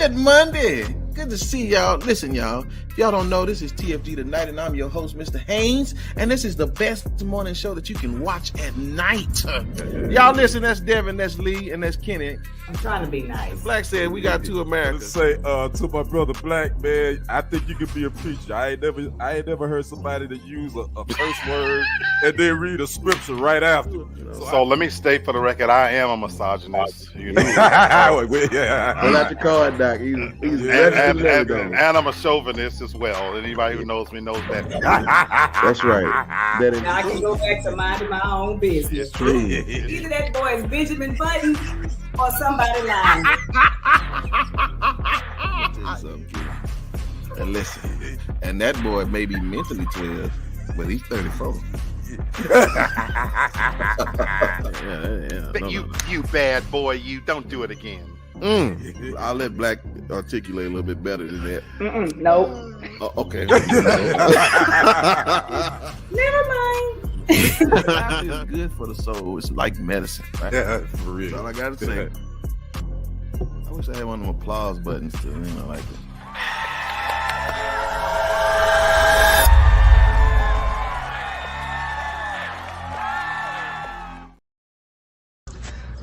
Good Monday. Good to see y'all. Listen, y'all. If y'all don't know, this is TFG Tonight, and I'm your host, Mr. Haynes. And this is the best morning show that you can watch at night. Y'all listen, that's Devin, that's Lee, and that's Kenny. I'm trying to be nice. Black said we got two Americans. Say to my brother Black, man, I think you could be a preacher. I ain't never heard somebody that use a first word and then read a scripture right after. So let me state for the record, I am a misogynist. You know, Pull out the card, Doc. He's and I'm a chauvinist as well. Anybody who knows me knows that. That's right. That is Now I can go back to minding my own business. Either that boy is Benjamin Button or somebody lying. And listen, and that boy may be mentally 12, but he's 34. You bad boy, you don't do it again. I'll let Black articulate a little bit better than that. Nope. Okay. Never mind. It's good for the soul. It's like medicine, right? Yeah, for real. That's all I gotta say. I wish I had one of them applause buttons to, like it.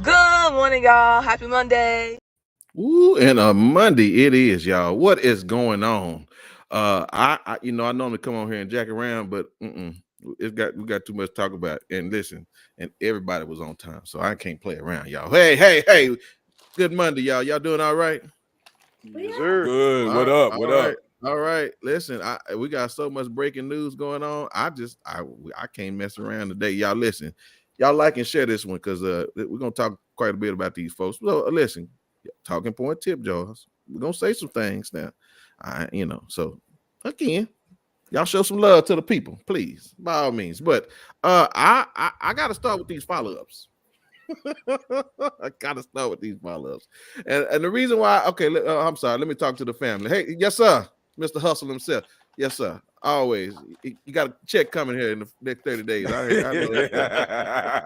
Good morning, y'all. Happy Monday. Ooh, and a Monday it is, y'all. What is going on? I normally come on here and jack around, but we got too much to talk about. And listen, and everybody was on time, so I can't play around, y'all. Hey, good Monday, y'all. Y'all doing all right? Yes, sir. Good. What up? All right. Listen, we got so much breaking news going on. I can't mess around today. Y'all listen. Y'all like and share this one because we're gonna talk quite a bit about these folks. So listen, talking point tip jars. We're gonna say some things now. So again, y'all show some love to the people, please, by all means. But I gotta start with these follow-ups. I gotta start with these follow-ups. And the reason why, I'm sorry, let me talk to the family. Hey, yes, sir, Mr. Hustle himself. Yes, sir. Always. You got a check coming here in the next 30 days. I know that.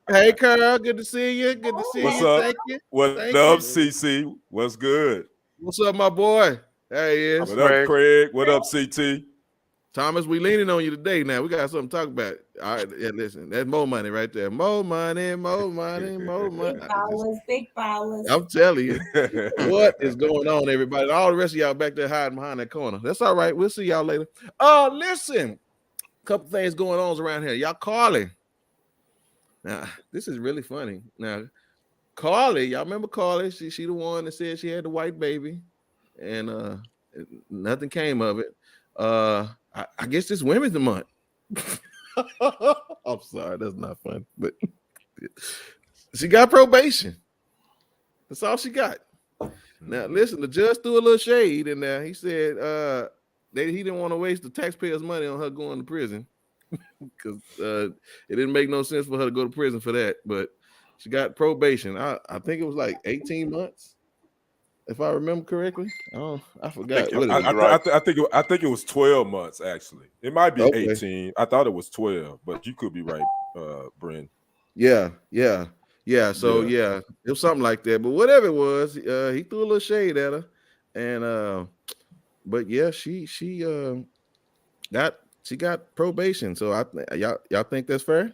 Hey, Carl. Good to see you. Good to see What's you. up? Thank you. What Thank up, you. CC? What's good? What's up, my boy? There he is. What up, Craig? What up, CT? Thomas, we leaning on you today. Now we got something to talk about. All right, yeah, listen, that's more money right there. More money. Big ballers. I'm telling you, what is going on, everybody? All the rest of y'all back there hiding behind that corner. That's all right. We'll see y'all later. Listen, a couple things going on around here. Y'all, Carly. Now, this is really funny. Now, Carly, y'all remember Carly? She the one that said she had the white baby, and nothing came of it. I guess it's Women's Month. I'm sorry, that's not fun, but she got probation. That's all she got. Now, listen, the judge threw a little shade in there. He said he didn't want to waste the taxpayers' money on her going to prison because it didn't make no sense for her to go to prison for that. But she got probation. I think it was like 18 months. If I remember correctly, I forgot. I think it was 12 months actually. It might be 18. I thought it was 12, but you could be right, Bryn. Yeah. So yeah, it was something like that. But whatever it was, he threw a little shade at her, and but yeah, she got probation. So y'all think that's fair?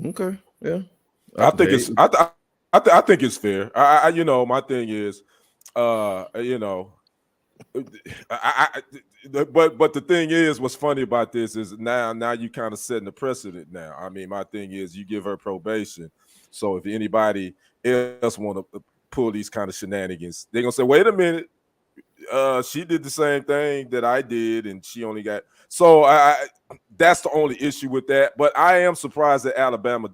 Okay, yeah. I think it's I think it's fair. My thing is, but the thing is, what's funny about this is now you kind of setting the precedent. Now, I mean, my thing is, you give her probation, so if anybody else want to pull these kind of shenanigans, they're gonna say, "Wait a minute, she did the same thing that I did, and she only got." So that's the only issue with that. But I am surprised that Alabama.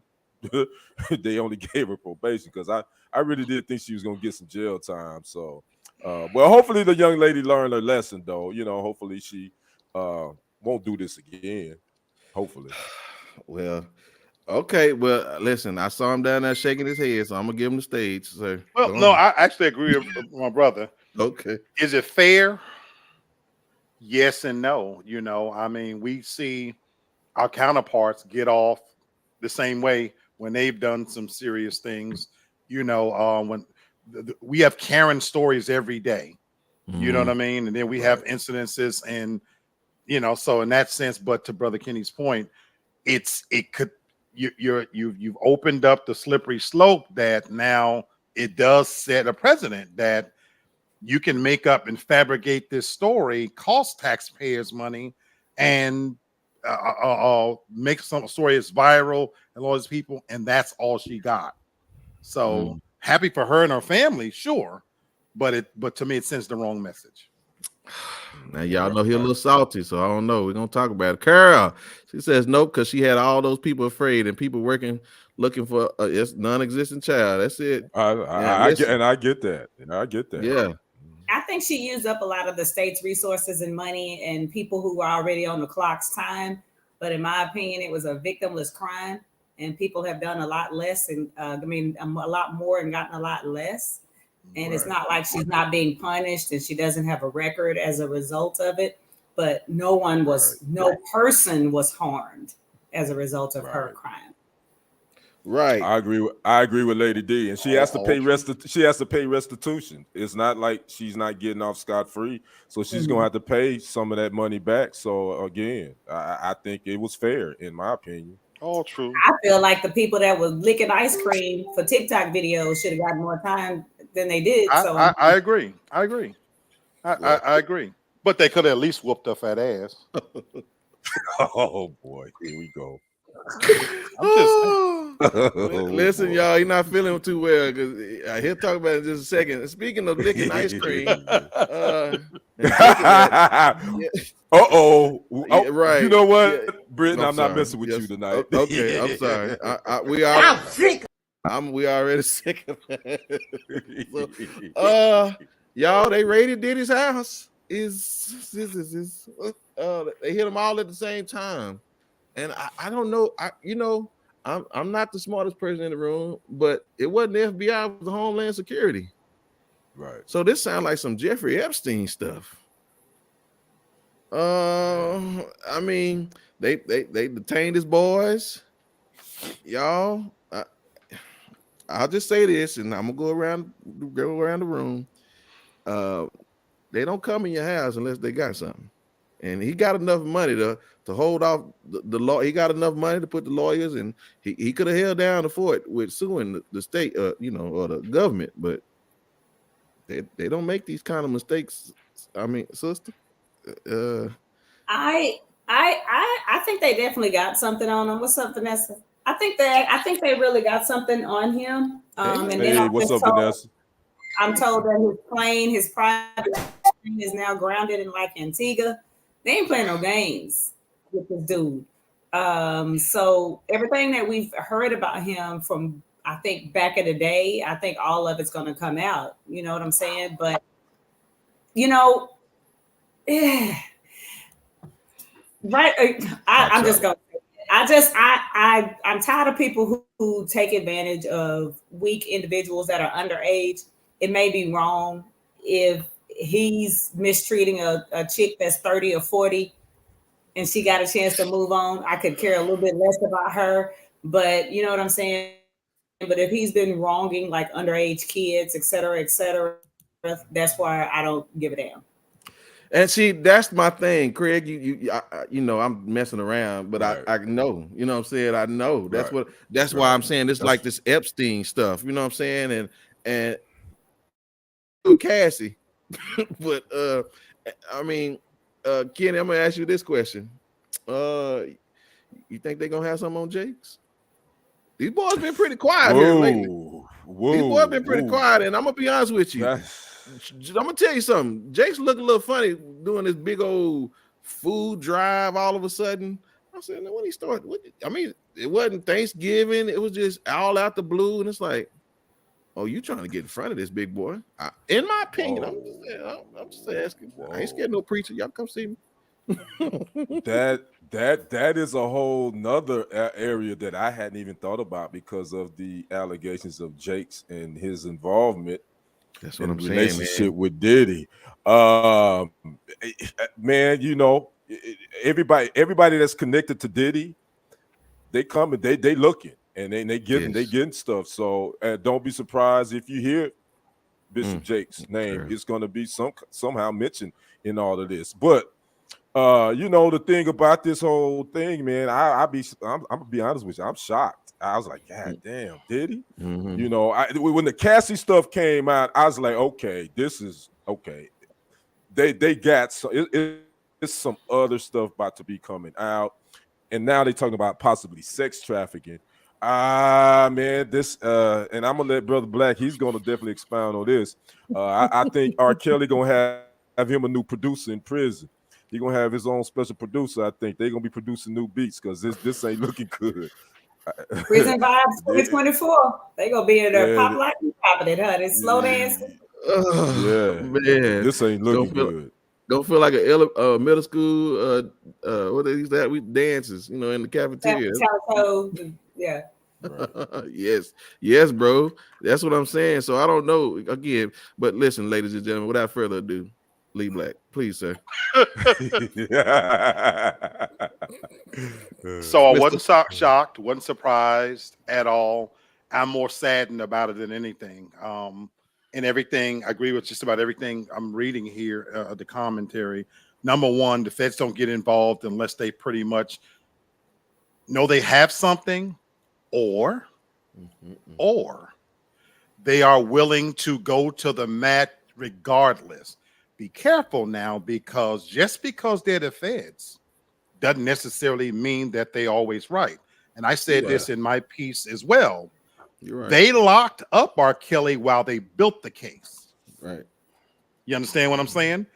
They only gave her probation because I really did think she was gonna get some jail time. So, well, hopefully the young lady learned her lesson, though. Hopefully she won't do this again. Hopefully. Well, okay. Well, listen, I saw him down there shaking his head, so I'm gonna give him the stage, sir. Well, no, I actually agree with my brother. Okay. Is it fair? Yes and no. I mean, we see our counterparts get off the same way when they've done some serious things. When we have Karen stories every day. You know what Mhm. I mean? And then we have incidences, and so in that sense. But to Brother Kenny's point, you've opened up the slippery slope that now it does set a precedent that you can make up and fabricate this story, cost taxpayers money, and make some story is viral and all these people, and that's all she got. So happy for her and her family, sure, but to me it sends the wrong message. Now y'all know he a little salty, so I don't know. We're gonna talk about it. Carol, she says no because she had all those people afraid and people working looking for a non-existent child. That's it. I get that. I get that. Yeah. I think she used up a lot of the state's resources and money and people who were already on the clock's time. But in my opinion, it was a victimless crime, and people have done a lot less, and a lot more and gotten a lot less. And It's not like she's not being punished and she doesn't have a record as a result of it. But no person was harmed as a result of her crime. Right. I agree with Lady D, and she has to pay restitution. It's not like she's not getting off scot-free, so she's gonna have to pay some of that money back. So again, I think it was fair, in my opinion. All true. I feel like the people that were licking ice cream for TikTok videos should have gotten more time than they did. I agree. I agree. But they could have at least whooped her fat ass. Oh boy, here we go. Listen, y'all, he's not feeling too well because he'll talk about it in just a second. Speaking of licking ice cream, right? You know what, Britton? I'm not messing with you tonight. Okay, I'm sorry. We already sick of that. So, y'all, they raided Diddy's house. They hit them all at the same time, and I don't know. I'm not the smartest person in the room, but it wasn't the FBI, it was the Homeland Security. Right. So this sounds like some Jeffrey Epstein stuff. I mean, they detained his boys. Y'all, I'll just say this, and I'm gonna go around the room. They don't come in your house unless they got something. And he got enough money to hold off the law. He got enough money to put the lawyers, and he could have held down the fort with suing the state, or the government. But they don't make these kind of mistakes. I mean, sister. I think they definitely got something on him. What's up, Vanessa? I think they really got something on him. What's up, Vanessa? I'm told that his private plane is now grounded in like Antigua. They ain't playing no games with this dude. So everything that we've heard about him from, I think, back in the day, I think all of it's going to come out. You know what I'm saying? But, right. I'm just going to I'm tired of people who take advantage of weak individuals that are underage. It may be wrong if he's mistreating a chick that's 30 or 40 and she got a chance to move on. I could care a little bit less about her, but you know what I'm saying? But if he's been wronging like underage kids, et cetera, that's why I don't give a damn. And see, that's my thing, Craig. I'm messing around, but right. I know, you know what I'm saying? I know. That's why I'm saying it's like this Epstein stuff, you know what I'm saying? And Cassie. But I mean, Kenny, I'm gonna ask you this question. You think they're gonna have something on Jakes? These boys been pretty quiet here lately. These boys been pretty quiet, and I'm gonna be honest with you. I'm gonna tell you something. Jakes look a little funny doing this big old food drive all of a sudden. I said, when he started, it wasn't Thanksgiving, it was just all out the blue, and it's like, oh, you trying to get in front of this big boy? In my opinion, I'm just asking. I ain't scared no preacher. Y'all come see me. That is a whole nother area that I hadn't even thought about because of the allegations of Jakes and his involvement. That's what I'm saying, relationship with Diddy. Man, everybody that's connected to Diddy, they come and they looking. And they getting stuff. So don't be surprised if you hear Bishop Jakes' name sure. is going to be somehow mentioned in all of this. But you know, the thing about this whole thing, man, I'm gonna be honest with you, I'm shocked. I was like, God damn, did he? Mhm. You know, when the Cassie stuff came out, I was like, okay, this is okay. They got it's some other stuff about to be coming out, and now they're talking about possibly sex trafficking. Man, this and I'm gonna let Brother Black. He's gonna definitely expound on this. I think R. Kelly gonna have him a new producer in prison. He's gonna have his own special producer. I think they're gonna be producing new beats because this ain't looking good. Prison Vibes 2024. They gonna be in there Yeah, pop like you popping it, huh? It's slow dancing. Yeah, Man, this ain't looking feel, good. Don't feel like a middle school what they used to have with dances, you know, in the cafeteria. Yeah. Right. yes, bro. That's what I'm saying. So I don't know again, but listen, ladies and gentlemen, without further ado, Lee Black, please, sir. So I wasn't shocked, wasn't surprised at all. I'm more saddened about it than anything. And everything, I agree with just about everything I'm reading here, the commentary. Number one, the feds don't get involved unless they pretty much know they have something, or they are willing to go to the mat regardless. Be careful now, because just because they're the feds doesn't necessarily mean that they're always right. And I said this in my piece as well. You're right. They locked up R. Kelly while they built the case. Right. You understand what I'm saying?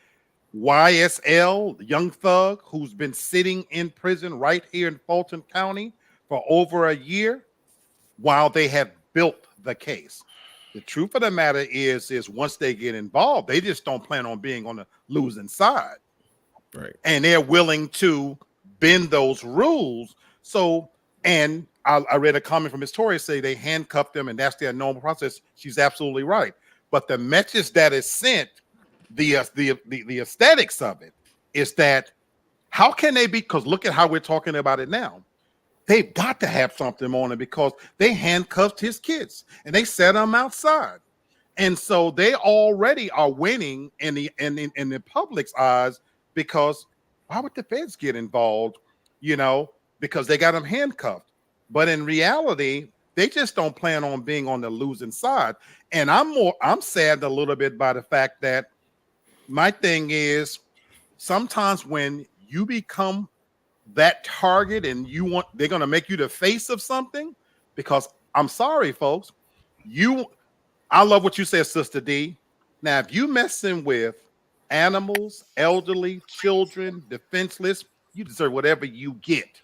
YSL, Young Thug, who's been sitting in prison right here in Fulton County for over a year while they have built the case. The truth of the matter is once they get involved, they just don't plan on being on the losing side. Right. And they're willing to bend those rules. So, and I read a comment from Ms. Torres say they handcuffed them and that's their normal process. She's absolutely right. But the message that is sent, the aesthetics of it is that how can they be, because look at how we're talking about it now. They've got to have something on it because they handcuffed his kids and they set them outside. And so they already are winning in the public's eyes, because why would the feds get involved? You know, because they got them handcuffed. But in reality, they just don't plan on being on the losing side. And I'm sad a little bit by the fact that my thing is sometimes when you become that target and they're going to make you the face of something, because I'm sorry, folks, I love what you said, Sister D. Now, if you messing with animals, elderly, children, defenseless, you deserve whatever you get.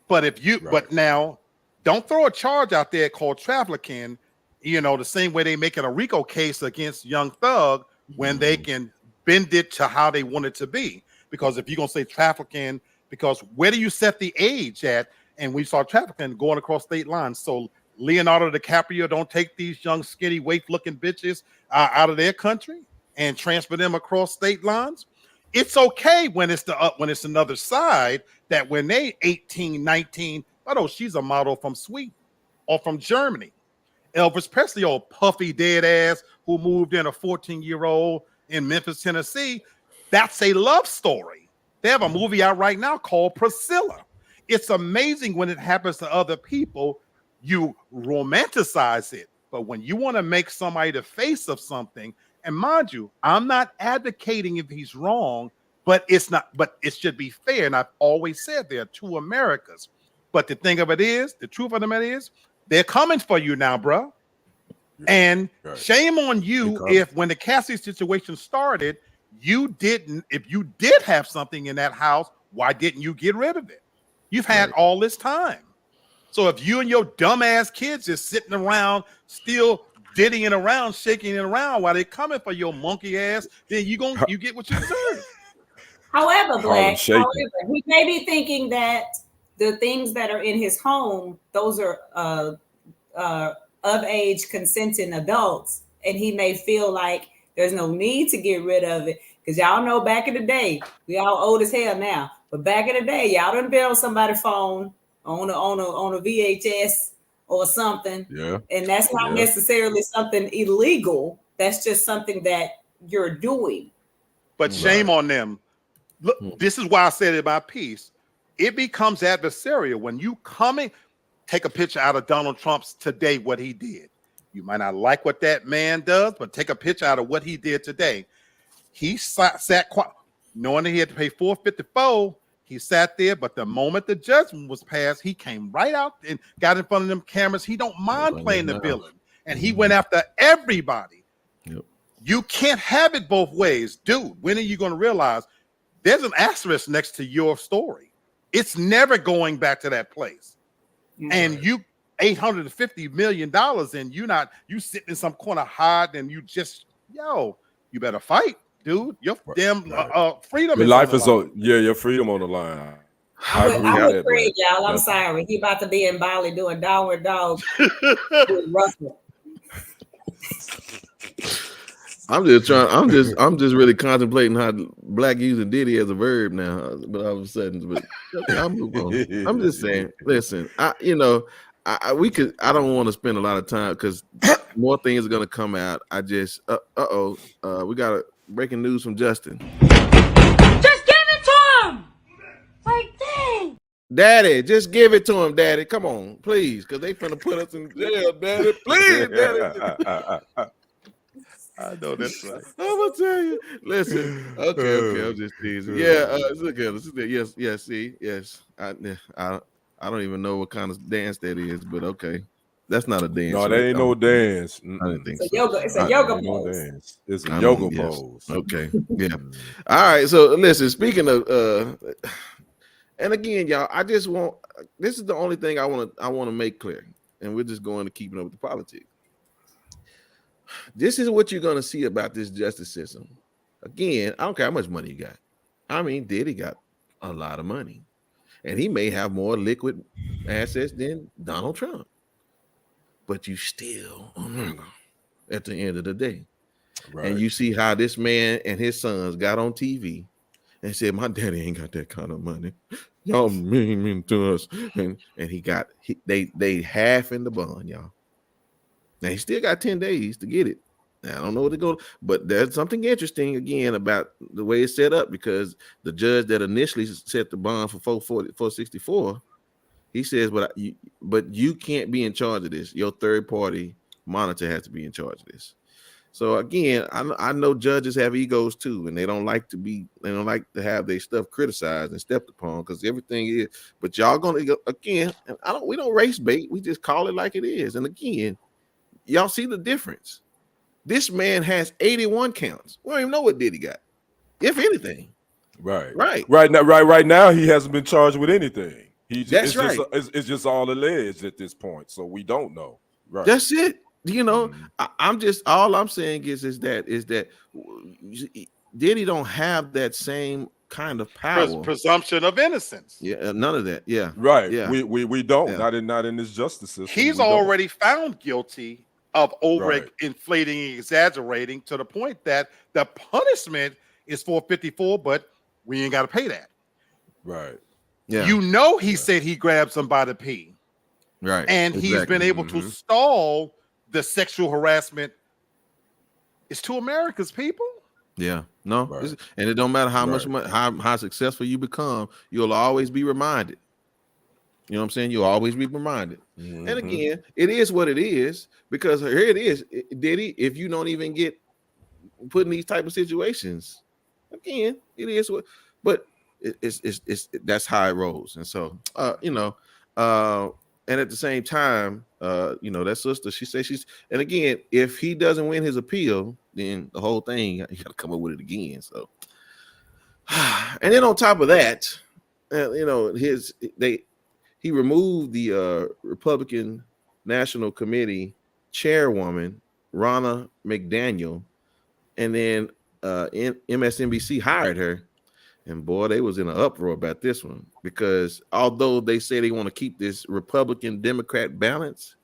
But but now don't throw a charge out there called trafficking, you know, the same way they making a RICO case against Young Thug when they can bend it to how they want it to be. Because if you're going to say trafficking, because where do you set the age at? And we saw trafficking going across state lines. So Leonardo DiCaprio don't take these young, skinny, waif-looking bitches out of their country and transfer them across state lines. It's okay when it's another side, that when they 18, 19, oh, she's a model from Sweden or from Germany. Elvis Presley, old puffy dead ass who moved in, a 14-year-old in Memphis, Tennessee. That's a love story. They have a movie out right now called Priscilla. It's amazing when it happens to other people, you romanticize it. But when you want to make somebody the face of something, and mind you, I'm not advocating if he's wrong, but it should be fair. And I've always said there are two Americas. But the thing of it is, the truth of the matter is, they're coming for you now, bro. And shame on you if when the Cassie situation started, if you did have something in that house, why didn't you get rid of it? You've had all this time. So if you and your dumbass kids is sitting around still diddying around, shaking it around while they're coming for your monkey ass, then you get what you deserve. However, Black, he may be thinking that the things that are in his home, those are of age consenting adults, and he may feel like there's no need to get rid of it. Because y'all know back in the day, we all old as hell now, but back in the day, y'all done been on somebody's phone on a VHS or something. Yeah. And that's not necessarily something illegal. That's just something that you're doing. But shame on them. Look, this is why I said in my piece, it becomes adversarial when you take a picture out of Donald Trump's today, what he did. You might not like what that man does, but take a picture out of what he did today. He sat quiet, knowing that he had to pay $454. He sat there, but the moment the judgment was passed, he came right out and got in front of them cameras. He don't mind playing the villain, and he went after everybody. Yep. You can't have it both ways, dude. When are you going to realize there's an asterisk next to your story? It's never going back to that place. And you $850 million, and you sitting in some corner hiding, and you better fight, dude. Your damn freedom. Your life is on, your freedom on the line. I'm afraid, y'all. I'm sorry. He about to be in Bali doing downward dog with Russell. I'm just really contemplating how Black using Diddy as a verb now. But all of a sudden, I'll move on. I'm just saying, listen, I don't want to spend a lot of time because more things are gonna come out. I just we got a breaking news from Justin. Just give it to him. Like, dang. Daddy, just give it to him, Daddy. Come on, please, because they finna put us in jail, Daddy. Please, Daddy. I know that's right. I'm gonna tell you. Listen, okay, I'm just teasing. Yeah, look at us. Yes. See, yes. I don't even know what kind of dance that is, but okay, that's not a dance. No, that ain't no dance. I didn't think It's so. It's a yoga pose. It's a yoga pose. Okay, yeah. All right. So listen. Speaking of, and again, y'all, this is the only thing I want to make clear, and we're just going to keeping up with the politics. This is what you're going to see about this justice system. Again, I don't care how much money you got. I mean, Diddy got a lot of money, and he may have more liquid assets than Donald Trump. But you still, at the end of the day, right. And you see how this man and his sons got on TV and said, "My daddy ain't got that kind of money. Y'all mean to us." And they half in the bond, y'all. Now he still got 10 days to get it. Now, I don't know where to go, but there's something interesting again about the way it's set up, because the judge that initially set the bond for 464, he says, but you can't be in charge of this. Your third party monitor has to be in charge of this. So again, I know judges have egos too, and they don't like to have their stuff criticized and stepped upon, because everything is. But y'all gonna again, we don't race bait. We just call it like it is. And again, y'all see the difference. This man has 81 counts. We don't even know what Diddy got, if anything. Right now, he hasn't been charged with anything. That's right. It's just all alleged at this point, so we don't know. Right. That's it. You know, all I'm saying is that Diddy don't have that same kind of power. Presumption of innocence. Yeah, none of that. Yeah, right. Yeah. We don't. Yeah. Not in this justice system. He's already found guilty of inflating, exaggerating, to the point that the punishment is $454, but we ain't got to pay that. Right. Yeah. He said he grabbed somebody pee. Right. And he's been able to stall the sexual harassment. It's to America's people. Yeah. No. Right. And it don't matter how much how successful you become, you'll always be reminded. You know what I'm saying? You'll always be reminded. Mm-hmm. And again, it is what it is, because here it is, Diddy, if you don't even get put in these type of situations, again, it is what, but it's that's how it rolls. And so, and at the same time, that sister, she says and again, if he doesn't win his appeal, then the whole thing, you got to come up with it again. So, and then on top of that, he removed the Republican National Committee chairwoman, Ronna McDaniel, and then MSNBC hired her. And boy, they was in an uproar about this one, because although they say they want to keep this Republican-Democrat balance,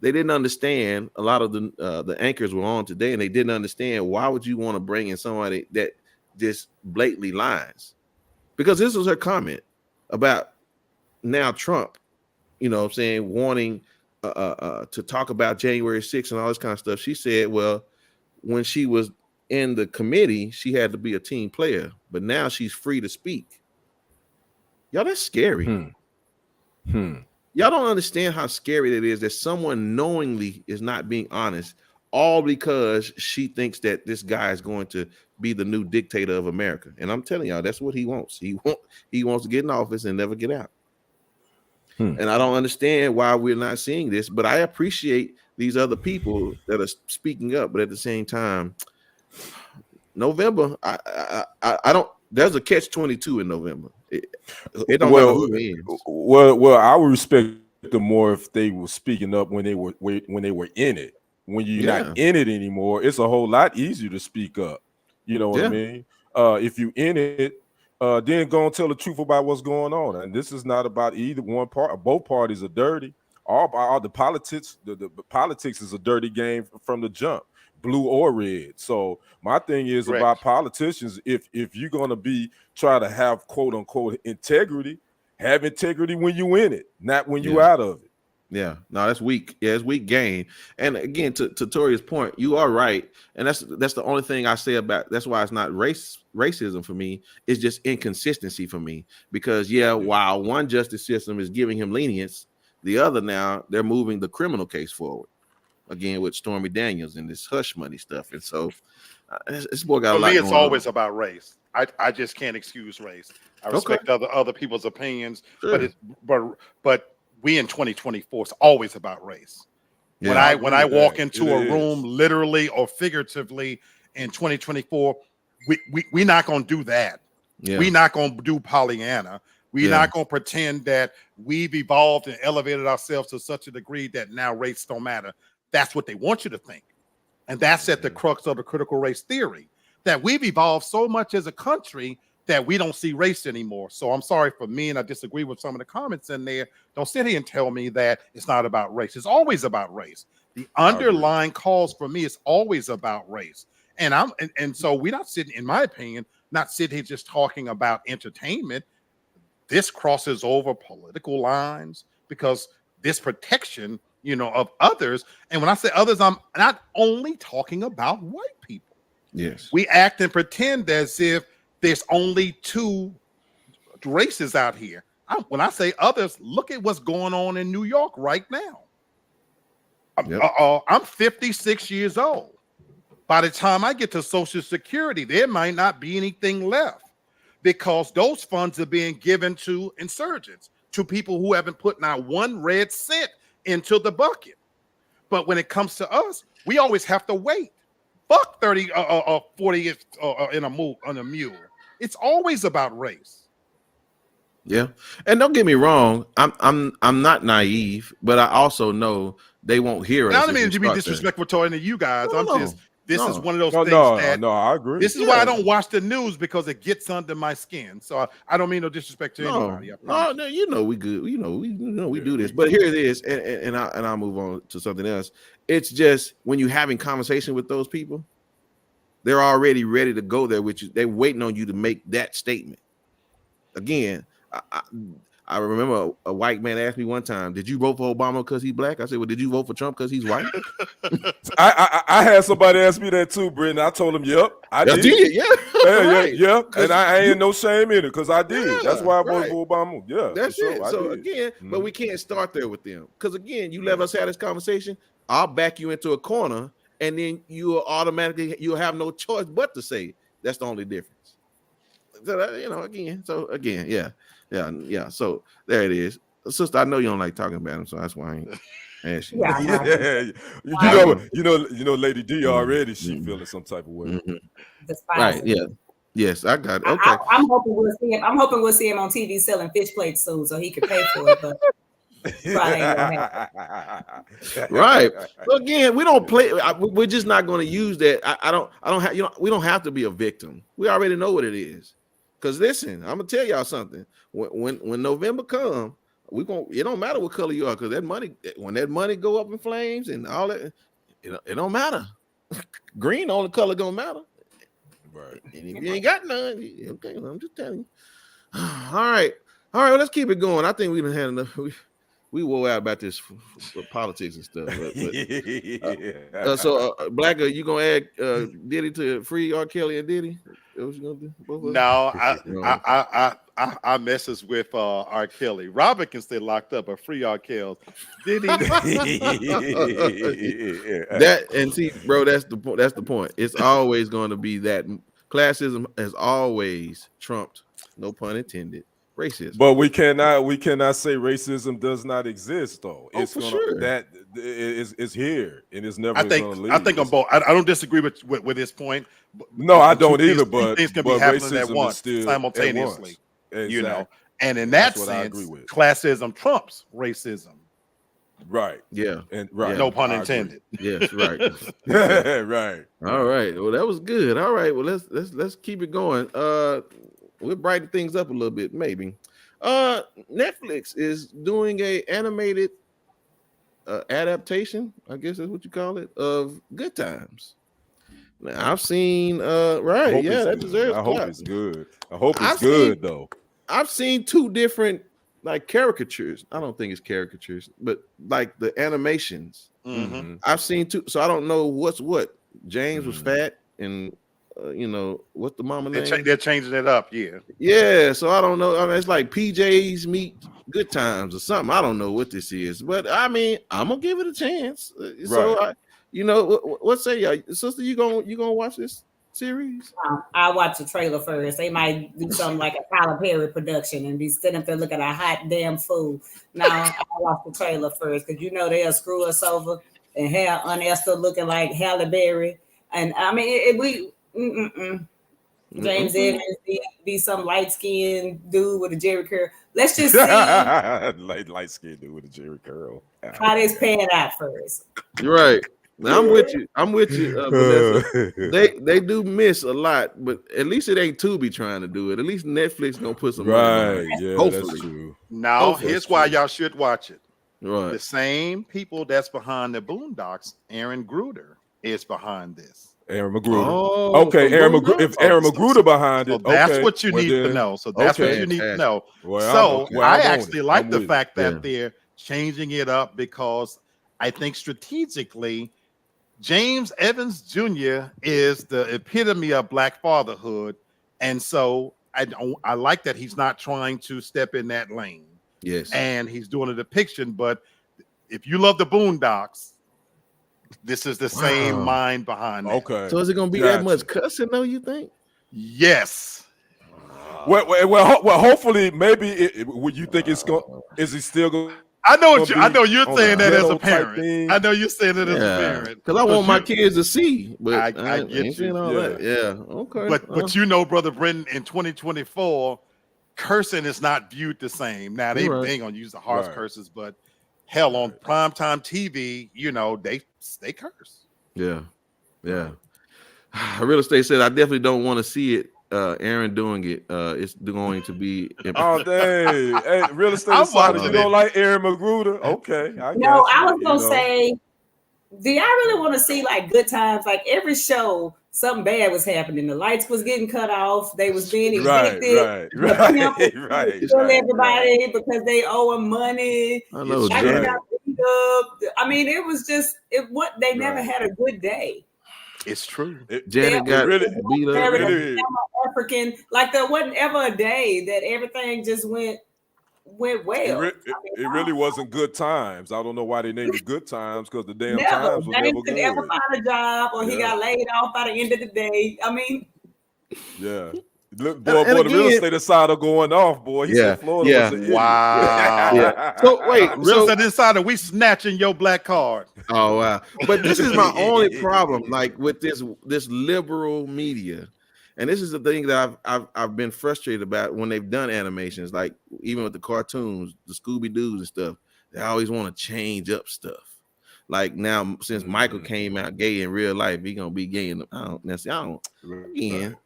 they didn't understand. A lot of the anchors were on today, and they didn't understand, why would you want to bring in somebody that just blatantly lies? Because this was her comment about now Trump, wanting to talk about January 6th and all this kind of stuff. She said, well, when she was in the committee, she had to be a team player, but now she's free to speak. Y'all, that's scary. Y'all don't understand how scary it is that someone knowingly is not being honest, all because she thinks that this guy is going to be the new dictator of America. And I'm telling y'all, that's what he wants. He wants to get in office and never get out. And I don't understand why we're not seeing this, but I appreciate these other people that are speaking up. But at the same time, November, I don't. There's a catch-22 in November. It don't matter who wins. Well, I would respect them more if they were speaking up when they were in it. When you're not in it anymore, it's a whole lot easier to speak up. You know what I mean? If you in it, then go and tell the truth about what's going on. And this is not about either one part. Both parties are dirty. All the politics. The politics is a dirty game from the jump, blue or red. So my thing is about politicians. If you're gonna try to have quote unquote integrity, have integrity when you in it, not when you out of it. Yeah, no, that's weak. Yeah, it's weak game. And again, to Tori's point, you are right. And that's the only thing I say about. That's why it's not racism for me. It's just inconsistency for me. Because while one justice system is giving him lenience, the other now they're moving the criminal case forward. Again with Stormy Daniels and this hush money stuff. And so this boy got a lot. For me, it's always about race. I just can't excuse race. I respect other people's opinions, but we in 2024, it's always about race. When I walk into a room, literally or figuratively, in 2024, we're not gonna do that. We're not gonna do Pollyanna. We're not gonna pretend that we've evolved and elevated ourselves to such a degree that now race don't matter. That's what they want you to think, and that's at the crux of the critical race theory. That we've evolved so much as a country that we don't see race anymore. So I'm sorry for me, and I disagree with some of the comments in there. Don't sit here and tell me that it's not about race. It's always about race. The underlying cause for me is always about race. And so we're not sitting, in my opinion, not sitting here just talking about entertainment. This crosses over political lines because this protection, of others. And when I say others, I'm not only talking about white people. Yes. We act and pretend as if there's only two races out here. When I say others, look at what's going on in New York right now. I'm 56 years old. By the time I get to Social Security, there might not be anything left because those funds are being given to insurgents, to people who haven't put not one red cent into the bucket. But when it comes to us, we always have to wait. Fuck 30 or 40 on a mule. It's always about race. Yeah, and don't get me wrong, I'm not naive, but I also know they won't hear us. I don't mean to be disrespectful to you guys. This is one of those things No, I agree. This is why I don't watch the news because it gets under my skin. So I don't mean no disrespect to anybody. No, we good. We do this. But here it is, and I'll move on to something else. It's just when you're having conversation with those people, they're already ready to go there with you. They're waiting on you to make that statement. Again, I remember a white man asked me one time, "Did you vote for Obama because he's black?" I said, "Well, did you vote for Trump because he's white?" I had somebody ask me that too, Brendan. I told him, "Yep, I did." Yeah. And I ain't no shame in it because I did. Yeah, that's why I voted for Obama. Yeah, that's it. So again, but we can't start there with them because again, you let us have this conversation. I'll back you into a corner, and then you'll have no choice but to say that's the only difference. So again, yeah. So there it is, sister. I know you don't like talking about him, so that's why I ain't asked you. You know, Lady D already she feeling some type of way. Right? Yeah. Yes, I got it. Okay. I'm hoping we'll see him. I'm hoping we'll see him on TV selling fish plates soon, so he can pay for it. But right. So again, we don't play. We're just not going to use that. I don't have. We don't have to be a victim. We already know what it is. Because listen, I'm gonna tell y'all something. When November comes, it don't matter what color you are, because when that money go up in flames and all that, it don't matter. Green only color gonna matter. Right. And if you ain't got none, I'm just telling you. All right. Well, let's keep it going. I think we done had enough. we wore out about this for politics and stuff. So Black, you gonna add Diddy to free R. Kelly and Diddy? What you gonna do? Both of them? No, No. I messes with R. Kelly. Robert can stay locked up, but free R. Kelly. Diddy. That and see, bro, that's the point. That's the point. It's always going to be that classism has always trumped, no pun intended, racism. But we cannot say racism does not exist, though. Oh, It's for gonna sure. that is here and it's never I gonna leave. think I'm both. I don't disagree with this point. No, I Two don't things- either. two But things can but be happening racism at once is still simultaneously. You know, Exactly. and in that That's what I sense, agree with. classism trumps racism. Right. Yeah, And right. No pun I agree. intended. yes, right. Right. All right. Well, that was good. All right. Well, let's keep it going. We'll brighten things up a little bit, maybe. Netflix is doing a animated adaptation, I guess that's what you call it, of Good Times. Now I've seen I right, hope yeah, it's that good. deserves I hope clap. it's good. I hope it's I've good seen- though. I've seen two different like caricatures. I don't think it's caricatures, but like the animations. Mhm. Mhm. I've seen two, so I don't know what's what. James was Mhm. fat, and what's the mama name? They're changing it up. Yeah. Yeah, so I don't know. I mean, it's like PJs meet Good Times or something. I don't know what this is, but I mean, I'm gonna give it a chance. So, what say y'all, sister? You gonna watch this series? I watch the trailer first. They might do something like a Tyler Perry production and be sitting up there looking at a hot damn fool. Now I watch the trailer first because they'll screw us over and have Aunt Esther looking like Halle Berry. And I mean, James Evans be some light skinned dude with a Jerry curl. Let's just see how light skinned dude with a Jerry curl. this pan out first. You're right. Now I'm with you. Vanessa. They do miss a lot, but at least it ain't Tubi trying to do it. At least Netflix gonna put some money Right. behind it. Yeah, Hopefully. that's true. Now, Hopefully here's it's why true. y'all should watch it. The Right. same people that's behind the Boondocks, Aaron Gruder, is behind this. Aaron Magruder. Oh, Okay, from Aaron Boondocks? Magruder. If Aaron Magruder behind So it, that's okay, what you well need to then- know. So that's what okay. you need to know. Well, So well, I I'm on actually it. like I'm the with it. fact that Yeah. they're changing it up because I think strategically, James Evans Jr. is the epitome of Black fatherhood, and so I like that he's not trying to step in that lane, Yes. and he's doing a depiction. But if you love the Boondocks, this is the same Wow. mind behind it. Okay. So is it gonna be that Gotcha. much cussing though? You think? Yes. Well, hopefully, maybe. Would you think it's going? Is he still going? I know Gonna I be know you're on saying a that as a ghetto type parent. thing. I know you're saying it as a Yeah. parent. Because I want my you- kids to see, but I I get ain't seeing you. all Yeah. that. Yeah. Okay. But you know, Brother Brenton, in 2024, cursing is not viewed the same. Now they You're right. ain't gonna use the harsh Right. curses, but hell, on primetime TV, they curse. Yeah. Real estate said I definitely don't want to see it. Aaron doing it. It's going to be. Oh, dang! Hey, real estate I'm insider, watching you don't it. like Aaron Magruder? Okay, I No, got I you, was gonna you know. say, do y'all really want to see like Good Times? Like every show, something bad was happening. The lights was getting cut off. They was being Right, evicted. right, The pimp was right, killing right, everybody because they owe him money. I know, Like, Right. they Janet. got beat up. I mean, it was just they never Right. had a good day. It's true. Janet Yeah. got really- beat up. Very really- African, like there wasn't ever a day that everything just went well. It really wasn't Good Times. I don't know why they named it Good Times, because the damn Never. times were James never could ever good. find a job, or he Yeah. got laid off by the end of the day. I mean, Yeah. Look, And boy, the real again- estate insider going off, boy. He Yeah, said Florida yeah. was an idiot. Wow. Yeah. So wait, Real so estate insider, we snatching your black card. oh wow. But this is my only problem, like with this liberal media. And this is the thing that I've been frustrated about when they've done animations, like even with the cartoons, the Scooby-Doos and stuff. They always want to change up stuff. Like now, since Michael came out gay in real life, he gonna be gay in the, I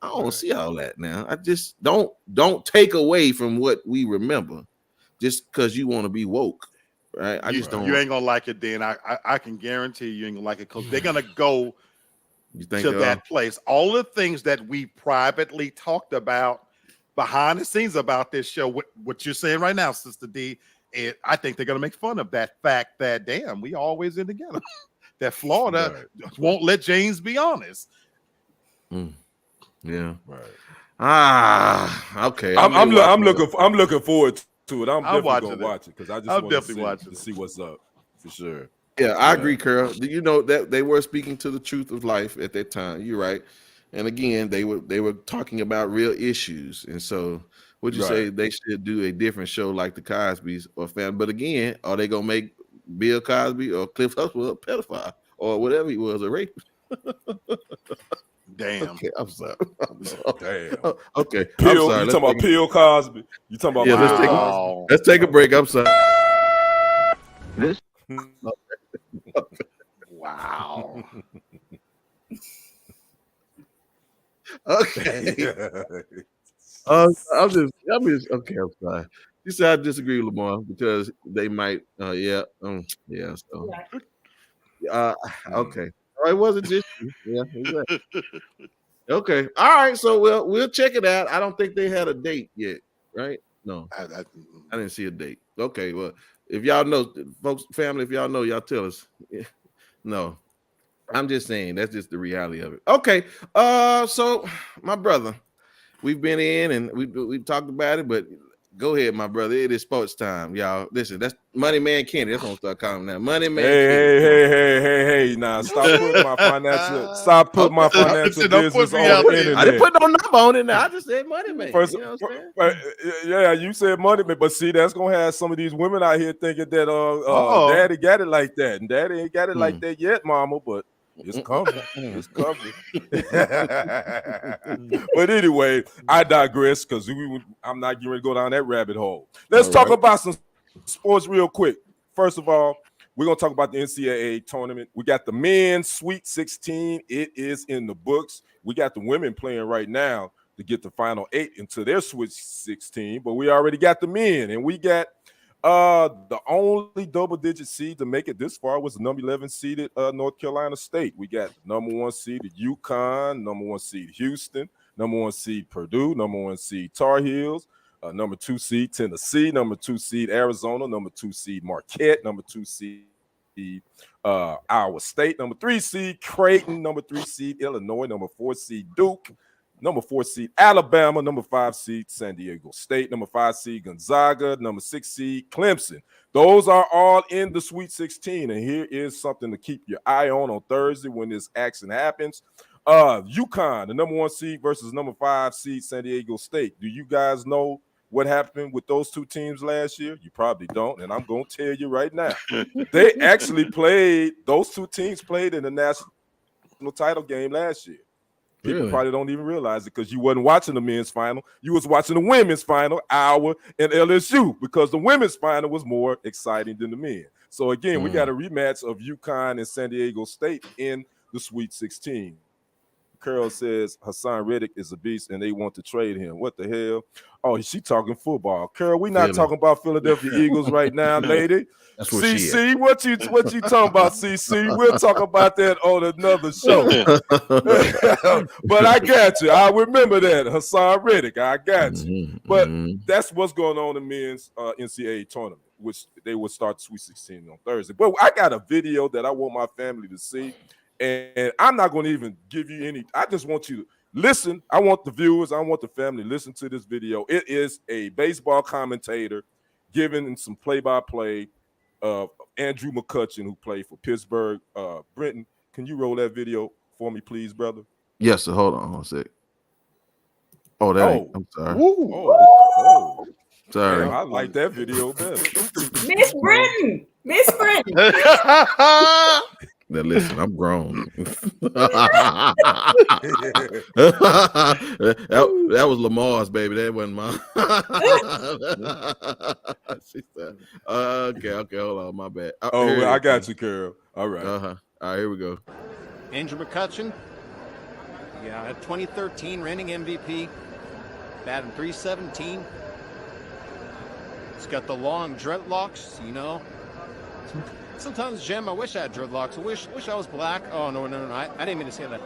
don't see all that now. I just don't take away from what we remember just because you want to be woke. Right. I just don't. You ain't gonna like it, then. I can guarantee you ain't gonna like it because they're gonna go You think to that place. All the things that we privately talked about behind the scenes about this show, what you're saying right now, Sister D, I think they're going to make fun of that fact that, damn, we always in together. That Florida won't let James be honest. Yeah. Right. Okay. I'm looking forward to it. I'm definitely gonna watch it because I just want to see what's up for sure. Yeah, I agree, Carol. You know that they were speaking to the truth of life at that time. You're right. And again, they were talking about real issues. And so would you say they should do a different show like the Cosby's or Family? But again, are they gonna make Bill Cosby or Cliff Huxtable a pedophile or whatever he was, a rapist? Damn. Okay, I'm sorry. Damn. Okay. You talking about Bill Cosby? You talking about Bill Cosby? Let's take a break. I'm sorry. Wow. Okay. I'm okay. I'm sorry. You said I disagree with Lamar because they might. So okay. It wasn't just you. Yeah. Exactly. Okay. All right. So we'll check it out. I don't think they had a date yet, right? No, I didn't see a date. Okay. Well, if y'all know, folks, family, if y'all know, y'all tell us. No, I'm just saying that's just the reality of it. Okay. So my brother, we've been in and we've talked about it, but go ahead, my brother. It is sports time, y'all. Listen, that's Money Man Kenny. That's what I'm start calling him now. Money Man Kenny. Hey. Now stop putting my financial business on the internet. I didn't put no number on it now. I just said Money Man. First, you know what I'm saying? You said Money Man, but see, that's gonna have some of these women out here thinking that daddy got it like that, and daddy ain't got it like that yet, mama, but it's coming. It's coming. But anyway, I digress because I'm not getting ready to go down that rabbit hole. Let's talk about some sports real quick. First of all, we're going to talk about the NCAA tournament. We got the men's Sweet 16. It is in the books. We got the women playing right now to get the final 8 into their Sweet 16, but we already got the men, and we got the only double-digit seed to make it this far was the number 11 seeded North Carolina State. We got number 1 seeded UConn, number 1 seed Houston, number 1 seed Purdue, number 1 seed Tar Heels, number 2 seed Tennessee, number 2 seed Arizona, number 2 seed Marquette, number 2 seed Iowa State, number 3 seed Creighton, number 3 seed Illinois, number 4 seed Duke, number 4 seed Alabama, number 5 seed San Diego State, number 5 seed Gonzaga, number 6 seed Clemson. Those are all in the Sweet 16. And here is something to keep your eye on Thursday when this action happens. UConn, the number 1 seed versus number 5 seed San Diego State. Do you guys know what happened with those two teams last year? You probably don't, and I'm going to tell you right now. They actually those two teams played in the national title game last year. People probably don't even realize it because you wasn't watching the men's final. You was watching the women's final, Iowa and LSU, because the women's final was more exciting than the men. So, again, we got a rematch of UConn and San Diego State in the Sweet 16. Carol says Hassan Reddick is a beast and they want to trade him. What the hell? Oh, she talking football. Carol, we not talking about Philadelphia Eagles right now, lady. That's what CC, what you talking about, CC? We'll talk about that on another show. But I got you. I remember that, Hassan Reddick. I got you. But that's what's going on in the men's NCAA tournament, which they will start Sweet 16 on Thursday. But I got a video that I want my family to see. And I'm not going to even give you any. I just want you to listen. I want the viewers, I want the family to listen to this video. It is a baseball commentator giving some play-by-play of Andrew McCutchen, who played for Pittsburgh. Brenton, can you roll that video for me, please, brother? Yes, sir. Hold on a sec. I'm sorry. Oh. Sorry. Man, I like that video better. Miss Brenton. Now listen, I'm grown. that was Lamar's baby. That wasn't mine. She said, okay, hold on, my bad. I got you, Carol. All right. All right, here we go. Andrew McCutchen, 2013 reigning MVP, batting .317. He's got the long dreadlocks, Sometimes, Jim, I wish I had dreadlocks. I wish I was black. Oh, no. I didn't mean to say that.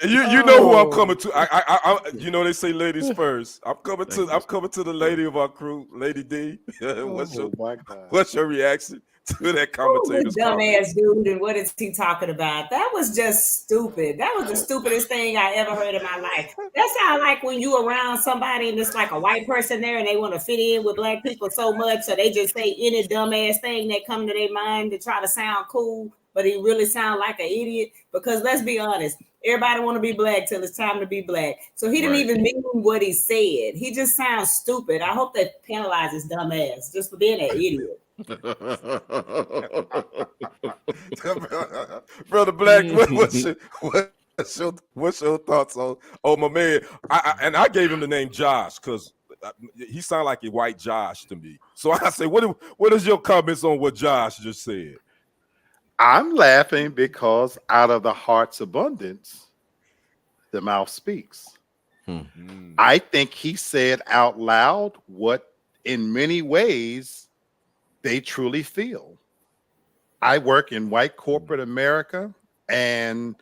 You know who I'm coming to. I you know they say ladies first. I'm coming to the lady of our crew, Lady D. My God. What's your reaction to that Ooh, commentator's this comment? dumbass dude, and what is he talking about? That was just stupid. That was the stupidest thing I ever heard in my life. That sounds like when you around somebody and it's like a white person there and they want to fit in with black people so much, so they just say any dumbass thing that come to their mind to try to sound cool, but he really sound like an idiot. Because let's be honest, everybody want to be black till it's time to be black. So he didn't even mean what he said. He just sounds stupid. I hope they penalize his dumbass just for being an idiot. Brother Black, what's your thoughts on my man? I gave him the name Josh because he sounded like a white Josh to me. So I say, what is your comments on what Josh just said? I'm laughing because out of the heart's abundance, the mouth speaks. I think he said out loud what in many ways they truly feel. I work in white corporate America, and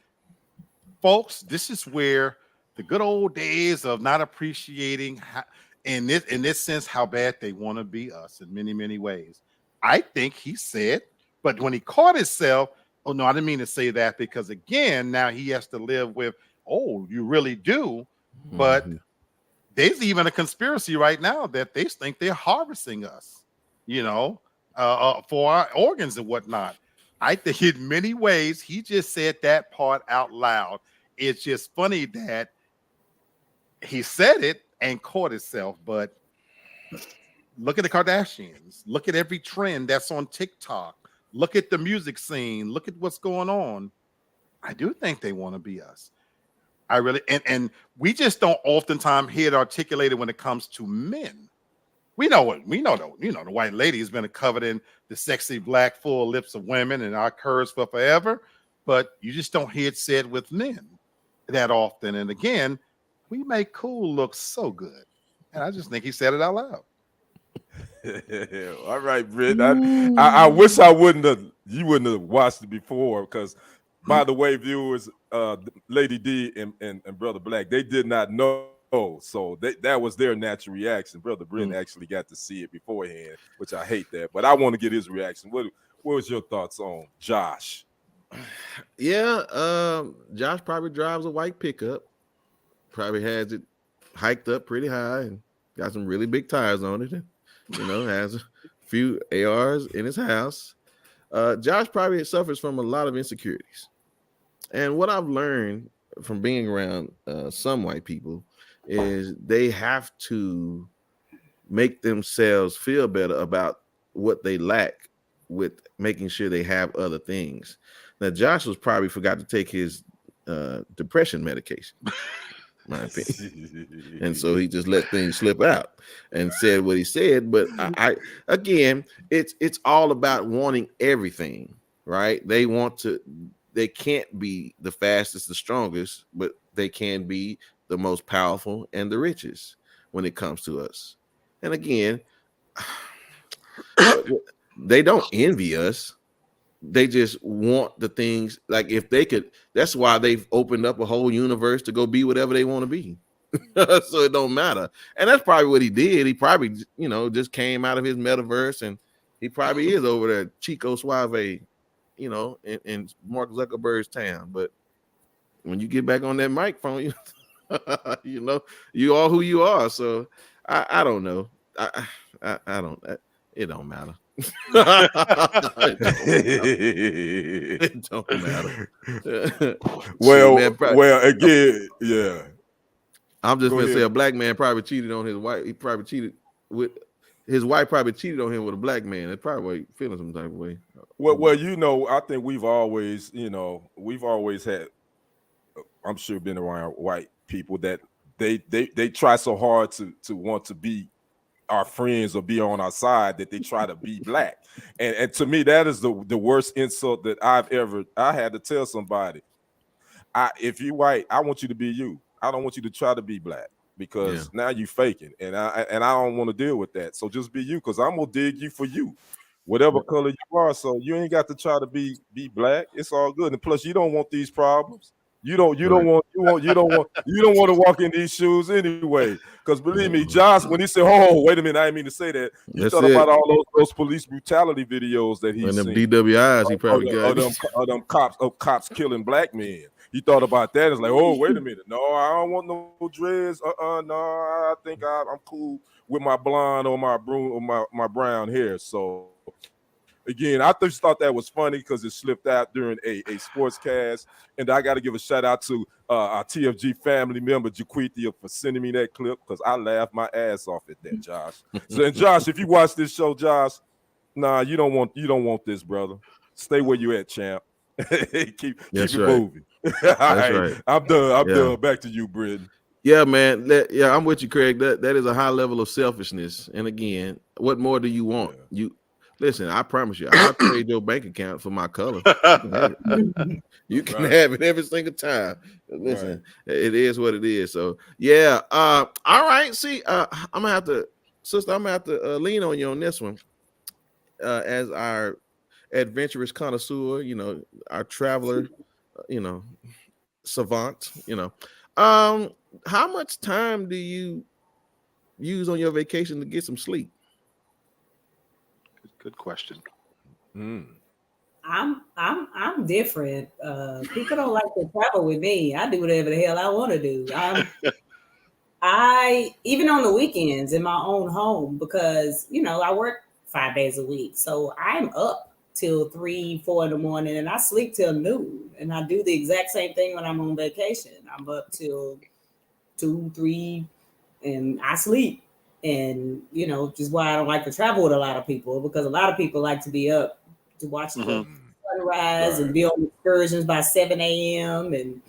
folks, this is where the good old days of not appreciating how, in this sense how bad they want to be us in many, many ways. I think he said, but when he caught himself, oh no, I didn't mean to say that, because again, now he has to live with, oh, you really do. But there's even a conspiracy right now that they think they're harvesting us, you know, for our organs and whatnot. I think in many ways, he just said that part out loud. It's just funny that he said it and caught himself. But look at the Kardashians. Look at every trend that's on TikTok. Look at the music scene. Look at what's going on. I do think they want to be us. I really, and we just don't oftentimes hear it articulated when it comes to men. We know what we know. The white lady has been covered in the sexy black full lips of women and our curves for forever, but you just don't hear it said with men that often. And again, we make cool look so good, and I just think he said it out loud. All right, Britt. I wish you wouldn't have watched it before, because by the way, viewers, Lady D and Brother Black, they did not know. So that was their natural reaction. Brother Britt actually got to see it beforehand, which I hate that. But I want to get his reaction. What was your thoughts on Josh? Yeah, Josh probably drives a white pickup. Probably has it hiked up pretty high and got some really big tires on it. And, you know, has a few ARs in his house. Josh probably suffers from a lot of insecurities. And what I've learned from being around some white people is they have to make themselves feel better about what they lack with making sure they have other things. Now, Josh was probably forgot to take his depression medication, in my opinion. And so he just let things slip out and said what he said. But I again, it's all about wanting everything, right? They can't be the fastest, the strongest, but they can be the most powerful and the richest when it comes to us. And again, they don't envy us. They just want the things, like if they could, that's why they've opened up a whole universe to go be whatever they want to be. So it don't matter. And that's probably what he did. He probably, just came out of his metaverse, and he probably is over there, Chico Suave, in Mark Zuckerberg's town. But when you get back on that microphone, you are who you are. So I don't know. I don't. It don't matter. It don't matter. Well, again, yeah. I'm just gonna say a black man probably cheated on his wife. He probably cheated with his wife. Probably cheated on him with a black man. That's probably why he feeling some type of way. Well, I think we've always had, I'm sure, been around white people that they try so hard to want to be our friends or be on our side that they try to be black. And to me, that is the worst insult that I had to tell somebody. If you white, I want you to be you. I don't want you to try to be black, because now you faking, and I don't want to deal with that. So just be you, because I'm gonna dig you for you, whatever color you are. So you ain't got to try to be black. It's all good. And plus, you don't want these problems. You don't want to walk in these shoes anyway. Because believe me, Josh, when he said, "Oh, wait a minute, I didn't mean to say that," you That's thought it. about all those police brutality videos that he's And them seen. DWIs he probably got. Them cops killing black men. You thought about that? It's like, oh, wait a minute, no, I don't want no dreads. No, I think I'm cool with my blonde or my my brown hair. So. Again, I just thought that was funny because it slipped out during a sports cast. And I got to give a shout out to our TFG family member, Jaquithia, for sending me that clip because I laughed my ass off at that, Josh. So, and Josh, if you watch this show, Josh, nah, you don't want this, brother. Stay where you at, champ. keep it moving. All right. I'm done. Back to you, Britton. Yeah, man. I'm with you, Craig. That is a high level of selfishness. And again, what more do you want? Yeah. Listen, I promise you, I'll trade your bank account for my color. You can have it every single time. Listen, It is what it is. So yeah. All right. See, I'm gonna have to lean on you on this one. As our adventurous connoisseur, our traveler, savant, how much time do you use on your vacation to get some sleep? Good question. I'm different. People don't like to travel with me. I do whatever the hell I want to do. I even on the weekends in my own home because I work 5 days a week, so I'm up till 3, 4 in the morning, and I sleep till noon. And I do the exact same thing when I'm on vacation. I'm up till 2, 3, and I sleep. And just why I don't like to travel with a lot of people, because a lot of people like to be up to watch the sunrise and be on excursions by 7 a.m. and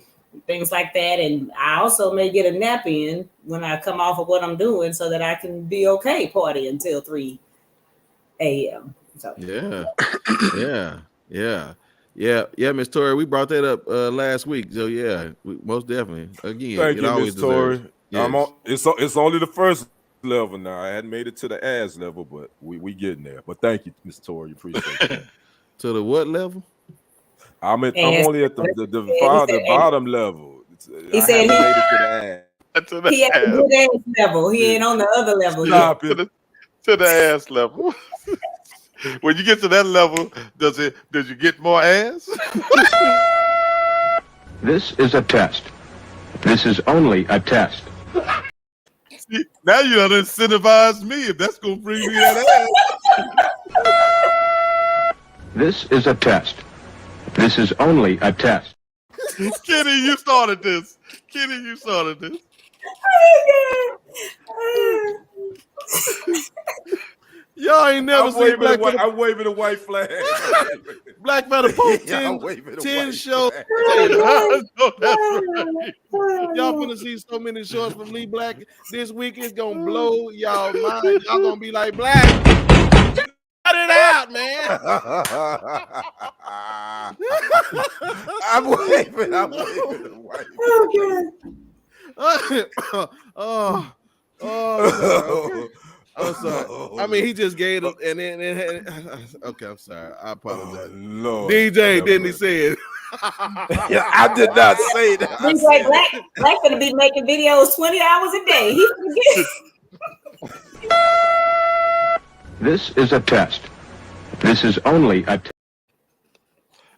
things like that. And I also may get a nap in when I come off of what I'm doing so that I can be okay partying until 3 a.m. So yeah, Miss Tori, we brought that up last week. So yeah, most definitely. Again, thank you, Miss Tori. Yes. It's only the first level now. I hadn't made it to the ass level, but we getting there. But thank you, Miss Tori. Appreciate that. To the what level? I'm only at the bottom level. He said made it to the ass. He at the good ass level. He ain't on the other level. Stop it. To the ass level. When you get to that level, does you get more ass? This is a test. This is only a test. See, now you done incentivize me if that's gonna bring me that ass. This is a test. This is only a test. Kenny, you started this. Y'all ain't never seen Black Feather. I'm waving a white flag. Black Feather Post 10 shows. Y'all finna see so many shorts from Lee Black this week. It's gonna blow y'all mind. Y'all gonna be like, Black, cut it out, man. I'm waving a white flag. Okay. I'm sorry. I mean, he just gave it, and then okay. I'm sorry. I apologize. Lord. DJ, didn't he say it? I did not say that. He's like Black gonna be making videos 20 hours a day. He This is a test. This is only a test.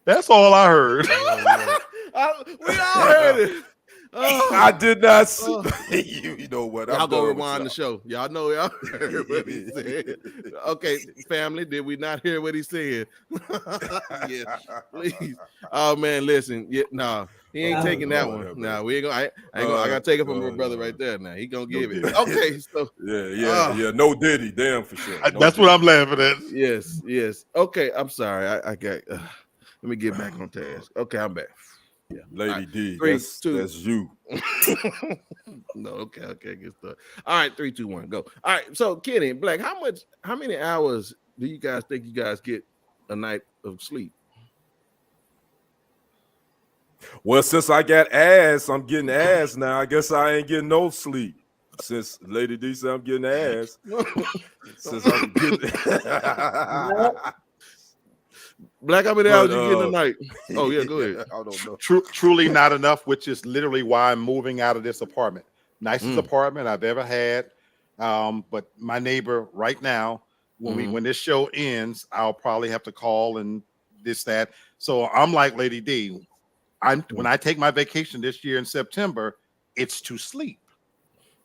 That's all I heard. We all heard it. I did not see. You know what? Y'all go rewind the show. Y'all know y'all heard what he said. Okay, family, did we not hear what he said? Yeah, please. Oh man, listen. Yeah, no, he ain't taking that one. No, we ain't gonna. I gotta take it from my brother right there. Now he gonna give it. Okay, so yeah. No Diddy, damn for sure. That's what I'm laughing at. Yes. Okay, I'm sorry. I got. Let me get back on task. Okay, I'm back. Yeah, Lady D, 3, 2. That's you. No, okay, good stuff. All right, 3, 2, 1, go. All right, so Kenny Black, how many hours do you guys think you guys get a night of sleep? Well, since I got ass, I'm getting ass now. I guess I ain't getting no sleep. Since Lady D said I'm getting ass. Since I'm getting Black, how many But, hours you getting tonight? Oh yeah, go ahead. I don't know. Truly not enough, which is literally why I'm moving out of this apartment. Nicest apartment I've ever had. But my neighbor right now, when this show ends, I'll probably have to call and this, that. So I'm like Lady D. When I take my vacation this year in September, it's to sleep.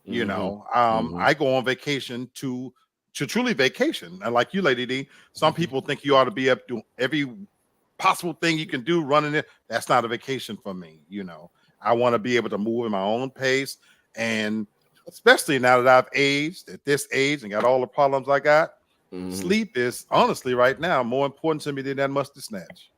You know, I go on vacation to truly vacation. And like you, Lady D, some people think you ought to be up to every possible thing you can do running it. That's not a vacation for me. You know, I want to be able to move at my own pace. And especially now that I've aged at this age and got all the problems I got, sleep is honestly right now more important to me than that mustard snatch.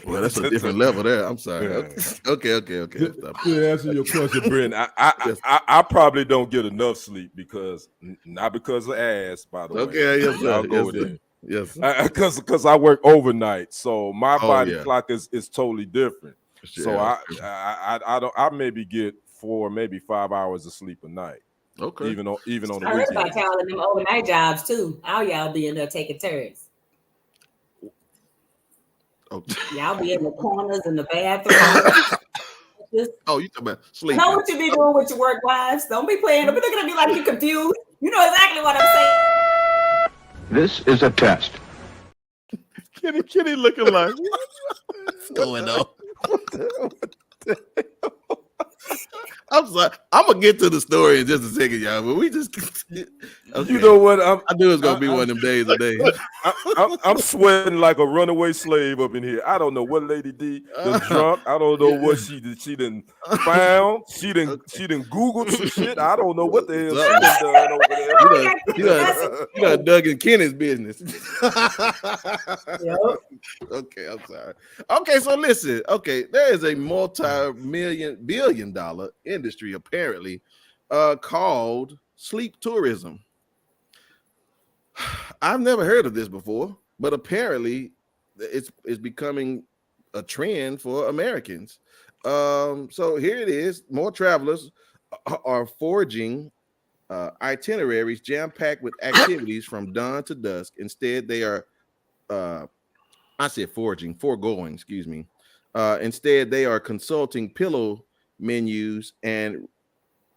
Well, that's a different level there. I'm sorry. Okay. To answer your question, Brendan, I probably don't get enough sleep because not because of ass, by the way. Okay, yes, sir. I'll go with it. Yes, because I work overnight, so my body clock is totally different. Sure. So I maybe get 4, maybe 5 hours of sleep a night. Okay. Even on the I heard weekend. about y'all in them overnight jobs too. All y'all be in there taking turns. Oh. Y'all be in the corners in the bathroom. Oh, you talking about sleep? Know what you be doing with your work wives? Don't be playing. Don't be looking at me like you confused. You know exactly what I'm saying. This is a test. Kitty looking like what's going on? I'm sorry. I'm gonna get to the story in just a second, y'all. But we just, okay. You know what? I knew it's gonna be one of them days a day. I'm sweating like a runaway slave up in here. I don't know what Lady D done drunk. I don't know what she done found. She done Googled some shit. I don't know what the hell she done over there. You done dug in Kenny's business. Yep. Okay, I'm sorry. Okay, so listen. Okay, there is a billion-dollar industry apparently called sleep tourism. I've never heard of this before, but apparently it's becoming a trend for Americans. So here it is. More travelers are forging itineraries jam-packed with activities from dawn to dusk. Instead, they are foregoing, excuse me. Instead, they are consulting pillow menus and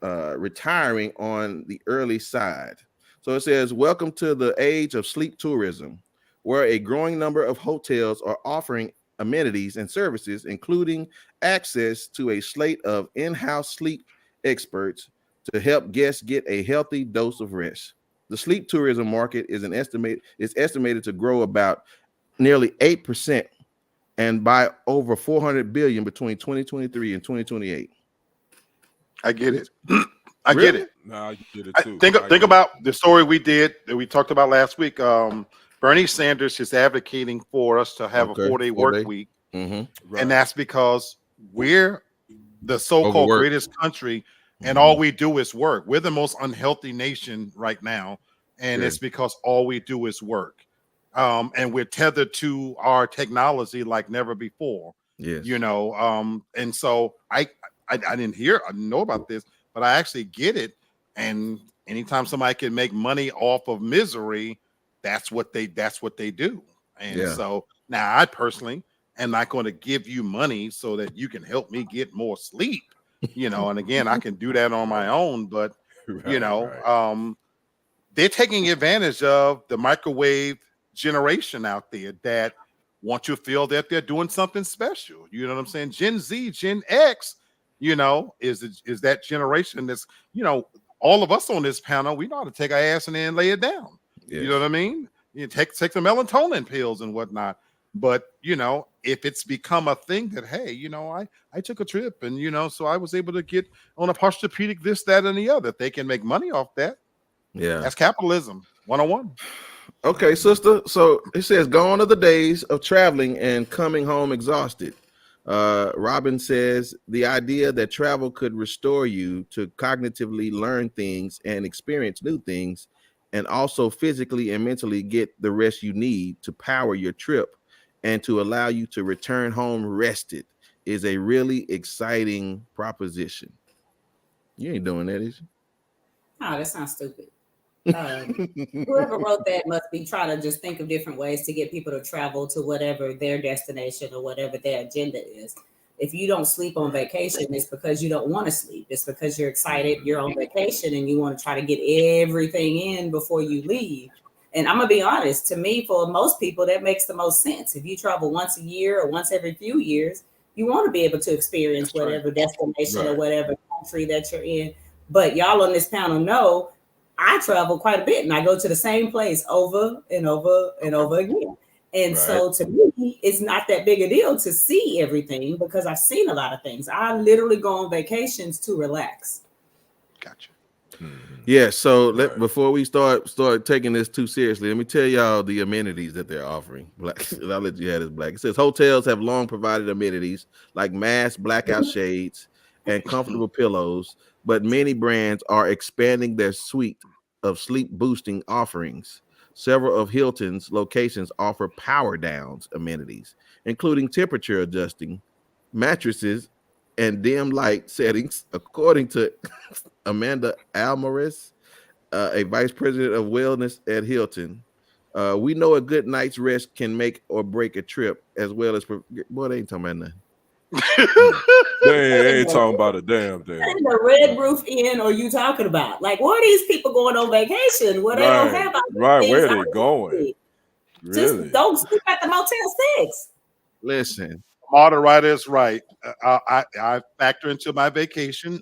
retiring on the early side. So it says, welcome to the age of sleep tourism, where a growing number of hotels are offering amenities and services, including access to a slate of in-house sleep experts to help guests get a healthy dose of rest. The sleep tourism market is estimated to grow about nearly 8% and by over 400 billion between 2023 and 2028. I get it. Really? Get it. No, I get it too. Think about the story we did that we talked about last week. Bernie Sanders is advocating for us to have a 4-day work week, Right. and that's because we're the so-called Overworked. greatest country, and all we do is work. We're the most unhealthy nation right now, and Sure. it's because all we do is work. And we're tethered to our technology like never before. Yes. You know, and so I didn't know about this, but I actually get it. And anytime somebody can make money off of misery, that's what they do. And so now I personally am not going to give you money so that you can help me get more sleep, you know, and again, I can do that on my own, but they're taking advantage of the microwave generation out there that want to feel that they're doing something special. You know what I'm saying? Gen Z, Gen X, you know, is that generation that's, you know, all of us on this panel, we know how to take our ass and then lay it down. Yes. You know what I mean? You take the melatonin pills and whatnot. But, you know, if it's become a thing that, hey, you know, I took a trip and, you know, so I was able to get on a Posturepedic, this, that, and the other. They can make money off that. Yeah. That's capitalism 101. Okay, sister. So it says, gone are the days of traveling and coming home exhausted. Robin says the idea that travel could restore you to cognitively learn things and experience new things, and also physically and mentally get the rest you need to power your trip and to allow you to return home rested is a really exciting proposition. You ain't doing that, is you? Oh, that sounds stupid. Whoever wrote that must be trying to just think of different ways to get people to travel to whatever their destination or whatever their agenda is. If you don't sleep on vacation, it's because you don't want to sleep. It's because you're excited, you're on vacation, and you want to try to get everything in before you leave. And I'm gonna be honest, to me, for most people, that makes the most sense. If you travel once a year or once every few years, you want to be able to experience whatever destination or whatever country that you're in. But y'all on this panel know I travel quite a bit and I go to the same place over and over and over again. And so to me, it's not that big a deal to see everything because I've seen a lot of things. I literally go on vacations to relax. Gotcha. Yeah, so before we start taking this too seriously, let me tell y'all the amenities that they're offering. Black, I'll let you have this, Black. It says hotels have long provided amenities like mask blackout shades and comfortable pillows, but many brands are expanding their suite of sleep boosting offerings. Several of Hilton's locations offer power downs amenities, including temperature adjusting mattresses and dim light settings, according to Amanda Almaris, a vice president of wellness at Hilton. We know a good night's rest can make or break a trip, as well as boy, they ain't talking about nothing. They ain't talking about a damn thing. The Red Roof Inn are you talking about? Like, where are these people going on vacation? Where they don't have where are they going? Just Really? don't sleep at the Motel 6. Listen, Moderator is right. I factor into my vacation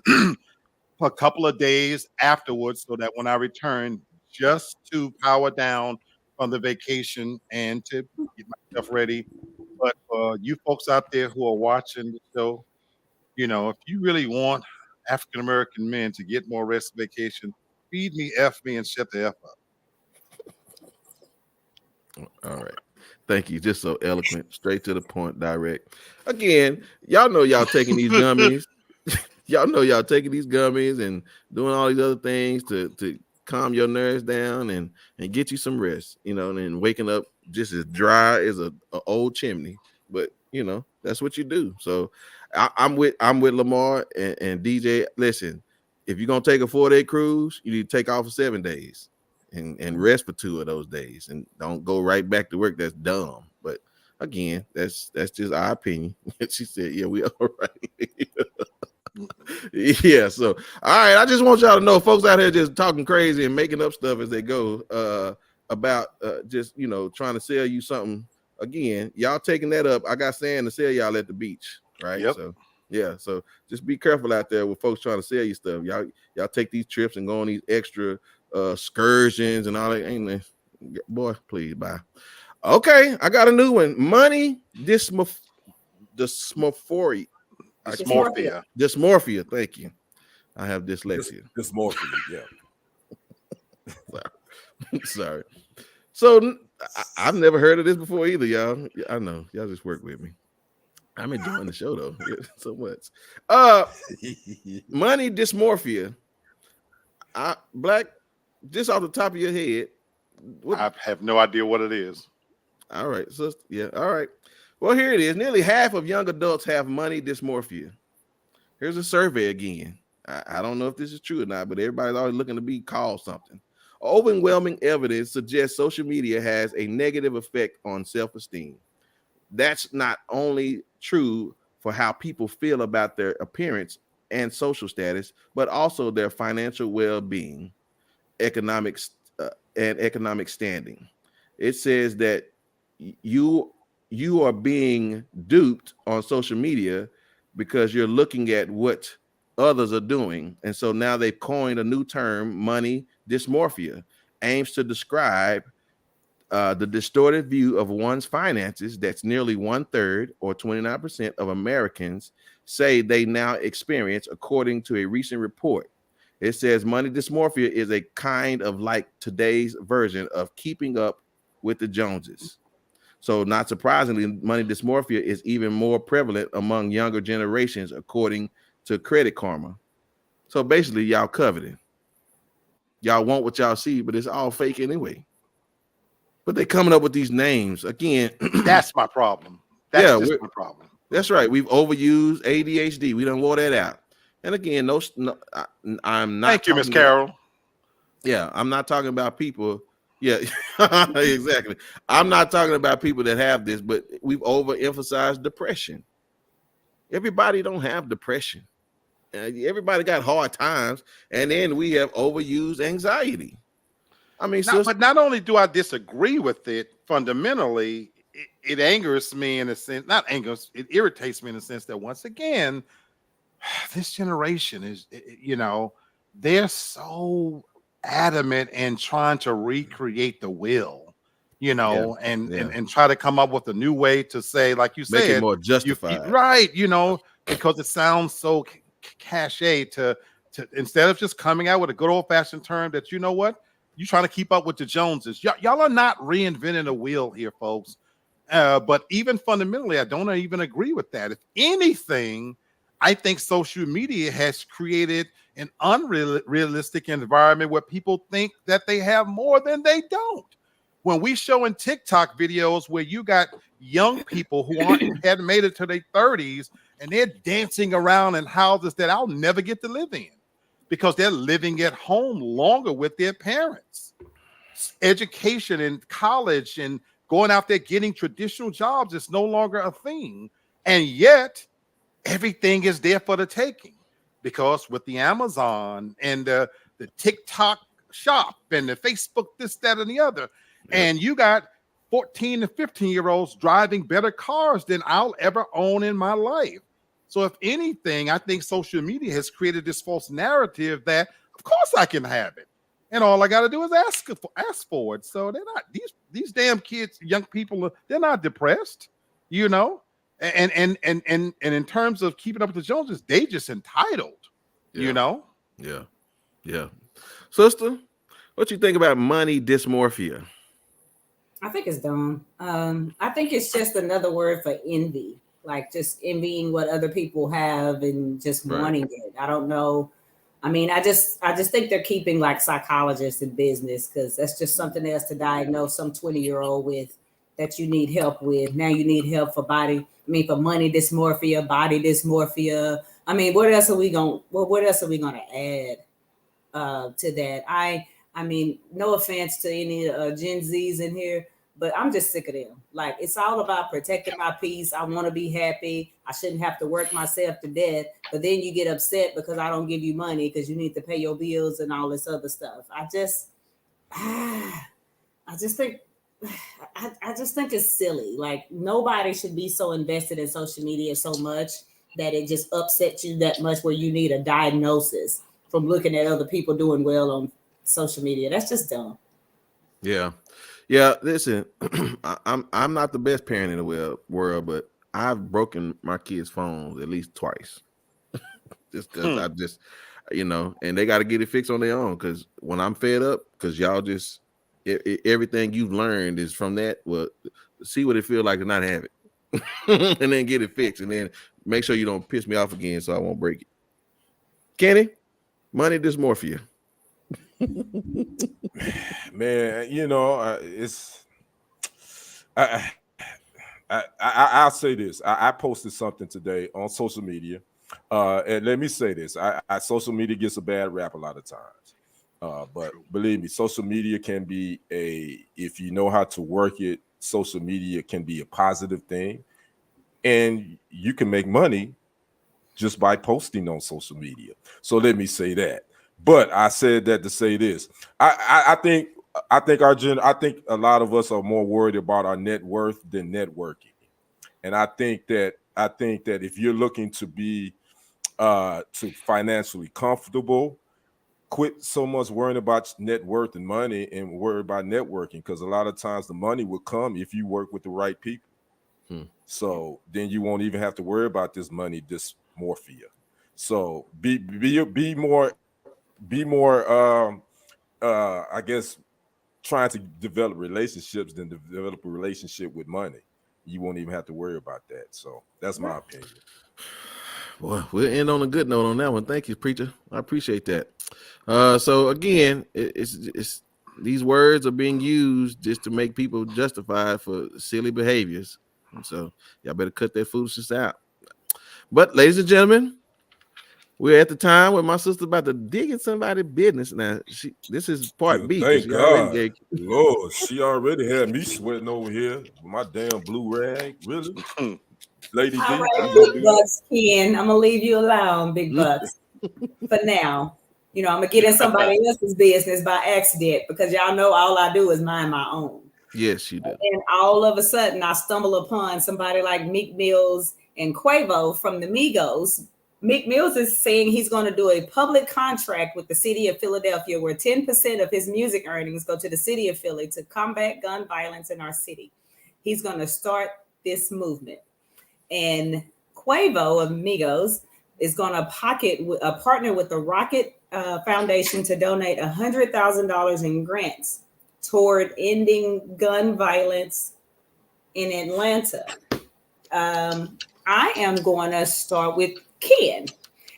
for a couple of days afterwards so that when I return, just to power down from the vacation and to get myself ready. But for you folks out there who are watching the show, you know, if you really want African American men to get more rest vacation, feed me, F me, and shut the F up. all right. Thank you. Just so eloquent, straight to the point, direct. Again, y'all know y'all taking these gummies. Y'all know y'all taking these gummies and doing all these other things to calm your nerves down and get you some rest, you know, and then waking up just as dry as a old chimney. But you know, that's what you do. So I'm with Lamar and DJ. Listen, if you're gonna take a 4-day cruise, you need to take off for 7 days. And rest for 2 of those days and don't go right back to work. That's dumb. But again, that's just our opinion. She said, yeah, we all right. Yeah, so all right. I just want y'all to know, folks out here just talking crazy and making up stuff as they go about just, you know, trying to sell you something. Again, y'all taking that up. I got sand to sell y'all at the beach, right? Yep. So yeah, so just be careful out there with folks trying to sell you stuff. Y'all take these trips and go on these extra excursions and all that. Ain't boy, please bye. Okay, I got a new one. Money dysmorphia. Dysmorphia. Thank you. I have dyslexia. Dysmorphia. Yeah. Sorry. So I've never heard of this before either, y'all. I know y'all just work with me. I'm enjoying the show though so much. Money dysmorphia. Black. Just off the top of your head, I have no idea what it is. All right, sister. Yeah, all right. Well, here it is. Nearly half of young adults have money dysmorphia. Here's a survey again. I don't know if this is true or not, but everybody's always looking to be called something. Overwhelming evidence suggests social media has a negative effect on self-esteem. That's not only true for how people feel about their appearance and social status, but also their financial well-being. Economics and economic standing. It says that you are being duped on social media because you're looking at what others are doing, and so now they've coined a new term, money dysmorphia, aims to describe the distorted view of one's finances that's nearly 1/3 or 29% of Americans say they now experience, according to a recent report. It says money dysmorphia is a kind of like today's version of keeping up with the Joneses. So not surprisingly, money dysmorphia is even more prevalent among younger generations, according to Credit Karma. So basically, y'all coveting. Y'all want what y'all see, but it's all fake anyway. But they're coming up with these names. Again, that's my problem. That's my problem. That's right. We've overused ADHD. We done wore that out. And again, I'm not. Thank you, Miss Carol. Yeah, I'm not talking about people. Yeah, exactly. I'm not talking about people that have this, but we've overemphasized depression. Everybody don't have depression. Everybody got hard times, and then we have overused anxiety. I mean, But not only do I disagree with it fundamentally, it angers me in a sense, not angers, it irritates me in the sense that once again, this generation is, they're so adamant in trying to recreate the wheel, and try to come up with a new way to say, like you make said, it more justified. right, because it sounds so cachet to instead of just coming out with a good old fashioned term that, you know what, you trying to keep up with the Joneses. Y'all are not reinventing a wheel here, folks. But even fundamentally, I don't even agree with that. If anything, I think social media has created an unrealistic environment where people think that they have more than they don't. When we show in TikTok videos where you got young people who hadn't made it to their 30s and they're dancing around in houses that I'll never get to live in because they're living at home longer with their parents. Education in college and going out there getting traditional jobs is no longer a thing. And yet everything is there for the taking, because with the Amazon and the TikTok shop and the Facebook, this, that, and the other, and you got 14 to 15-year-olds driving better cars than I'll ever own in my life. So if anything, I think social media has created this false narrative that, of course, I can have it. And all I got to do is ask for it. So they're not, these damn kids, young people, they're not depressed, And in terms of keeping up with the Joneses, they just entitled, Yeah. Sister, what you think about money dysmorphia? I think it's dumb. I think it's just another word for envy, like just envying what other people have and just wanting it. I don't know. I mean, I just think they're keeping like psychologists in business, because that's just something else to diagnose some 20-year-old with that you need help with. Now you need help for money dysmorphia, body dysmorphia. I mean, what else are we gonna add to that? I mean, no offense to any Gen Zs in here, but I'm just sick of them. Like, it's all about protecting my peace. I want to be happy. I shouldn't have to work myself to death. But then you get upset because I don't give you money because you need to pay your bills and all this other stuff. I just think it's silly. Like, nobody should be so invested in social media so much that it just upsets you that much where you need a diagnosis from looking at other people doing well on social media. That's just dumb. Yeah. Listen, I'm not the best parent in the world, but I've broken my kids' phones at least twice. Just because I just, and they got to get it fixed on their own. Because when I'm fed up, because y'all just everything you've learned is from that. Well, see what it feels like to not have it, and then get it fixed, and then make sure you don't piss me off again, so I won't break it. Kenny, money dysmorphia. Man, it's I'll say this. I posted something today on social media, and let me say this: social media gets a bad rap a lot of times, but believe me, social media can be if you know how to work it, social media can be a positive thing, and you can make money just by posting on social media. So let me say that. But I said that to say this. I think a lot of us are more worried about our net worth than networking. And I think that if you're looking to be to financially comfortable, quit so much worrying about net worth and money and worry about networking, because a lot of times the money will come if you work with the right people. So then you won't even have to worry about this money dysmorphia. So be more I guess trying to develop relationships than develop a relationship with money. You won't even have to worry about that. So that's my opinion. Well, we'll end on a good note on that one. Thank you, preacher. I appreciate that. So again, it's these words are being used just to make people justified for silly behaviors. And so y'all better cut that foolishness out. But ladies and gentlemen, we're at the time where my sister about to dig in somebody's business. Now, this is part B. Thank She already God. gave- Lord, she already had me sweating over here with my damn blue rag. Really? Lady D, All I right, know big this. bucks, Ken. I'm gonna leave you alone, big bucks, for now. You know, I'm gonna get in somebody else's business by accident because y'all know all I do is mind my own. Yes, she did. And all of a sudden, I stumble upon somebody like Meek Mills and Quavo from the Migos. Meek Mills is saying he's going to do a public contract with the city of Philadelphia where 10% of his music earnings go to the city of Philly to combat gun violence in our city. He's going to start this movement. And Quavo of Migos is going to partner with the Rocket Foundation to donate $100,000 in grants toward ending gun violence in Atlanta. I am going to start with Ken,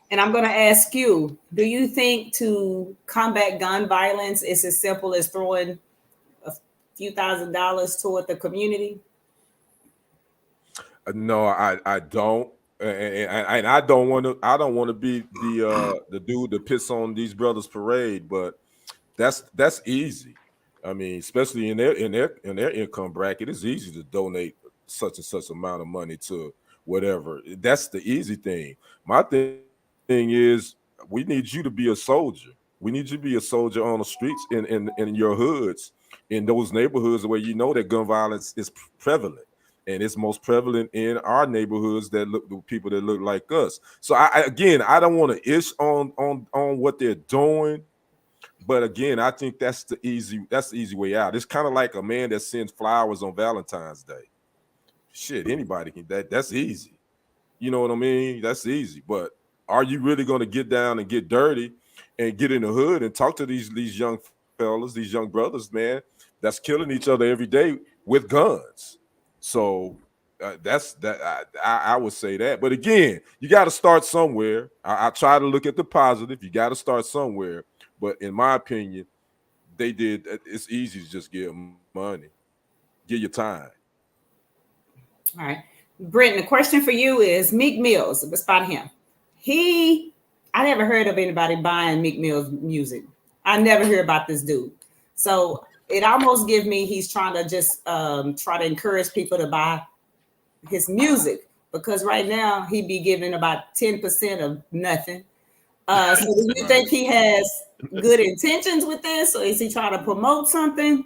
and I'm going to ask you, do you think to combat gun violence is as simple as throwing a few $1,000s toward the community? No, I don't. And I don't want to be the dude that piss on these brothers' parade, but that's easy. I mean, especially in their income bracket, it's easy to donate such and such amount of money to whatever. That's the easy thing. My thing is, we need you to be a soldier. We need you to be a soldier on the streets in your hoods, in those neighborhoods where you know that gun violence is prevalent. And it's most prevalent in our neighborhoods that look the people that look like us. So I don't want to ish on what they're doing. But again, I think that's the easy way out. It's kind of like a man that sends flowers on Valentine's Day. Shit, anybody can. That's easy. You know what I mean? That's easy. But are you really going to get down and get dirty and get in the hood and talk to these young fellas, these young brothers, man, that's killing each other every day with guns? So I would say that. But again, you got to start somewhere. I try to look at the positive. You got to start somewhere. But in my opinion, it's easy to just give them money. Give your time. All right. Brenton, the question for you is Meek Mills, about him. I never heard of anybody buying Meek Mill's music. I never hear about this dude. So it almost gives me he's trying to just try to encourage people to buy his music, because right now he'd be giving about 10% of nothing. So do you think he has good intentions with this, or is he trying to promote something?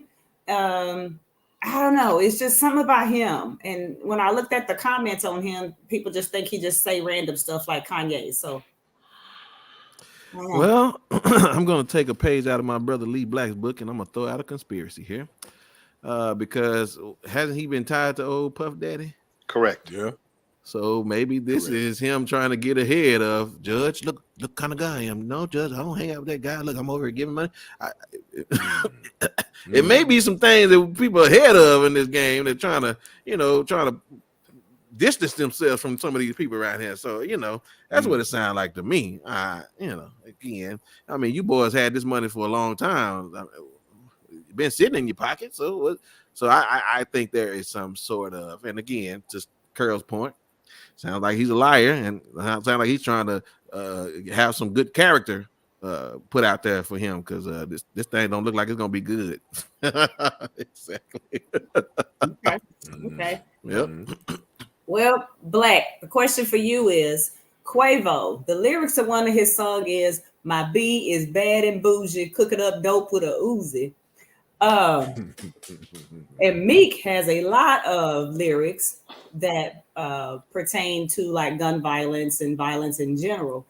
I don't know. It's just something about him. And when I looked at the comments on him, people just think he just say random stuff like Kanye. So, well, I'm going to take a page out of my brother Lee Black's book, and I'm going to throw out a conspiracy here. Because hasn't he been tied to old Puff Daddy? Correct. Yeah. So maybe this is him trying to get ahead of Judge. Look kind of guy I am. No, Judge, I don't hang out with that guy. Look, I'm over here giving money. It may be some things that people are ahead of in this game. They're trying to distance themselves from some of these people right here. So, that's what it sounds like to me. Again, I mean, you boys had this money for a long time. Been sitting in your pocket. So I think there is some sort of, and again, just Curl's point, sounds like he's a liar, and sounds like he's trying to have some good character put out there for him, because this thing don't look like it's gonna be good. Exactly. Okay. Yep. Well, Black, the question for you is Quavo. The lyrics of one of his songs is "My B is bad and bougie, cooking up dope with a Uzi." And Meek has a lot of lyrics that pertain to like gun violence and violence in general.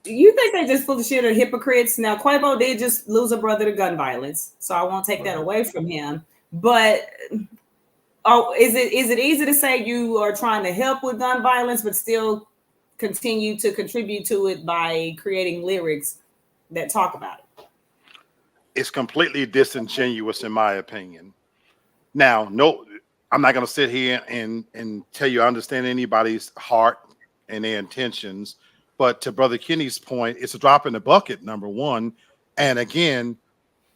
You think they just full of shit or hypocrites? Now, Quavo did just lose a brother to gun violence, so I won't take that away from him. But is it easy to say you are trying to help with gun violence, but still continue to contribute to it by creating lyrics that talk about it? It's completely disingenuous, in my opinion. Now, no, I'm not going to sit here and tell you I understand anybody's heart and their intentions. But to Brother Kenny's point, it's a drop in the bucket, number one. And again,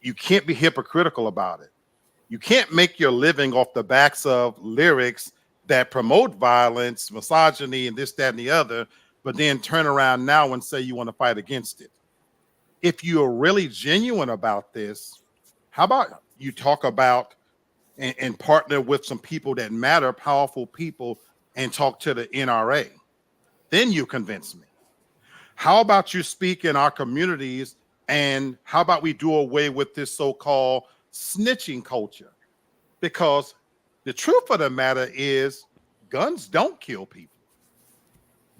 you can't be hypocritical about it. You can't make your living off the backs of lyrics that promote violence, misogyny, and this, that, and the other, but then turn around now and say you want to fight against it. If you are really genuine about this, how about you talk about and partner with some people that matter, powerful people, and talk to the NRA? Then you convince me. How about you speak in our communities, and how about we do away with this so-called snitching culture? Because the truth of the matter is guns don't kill people.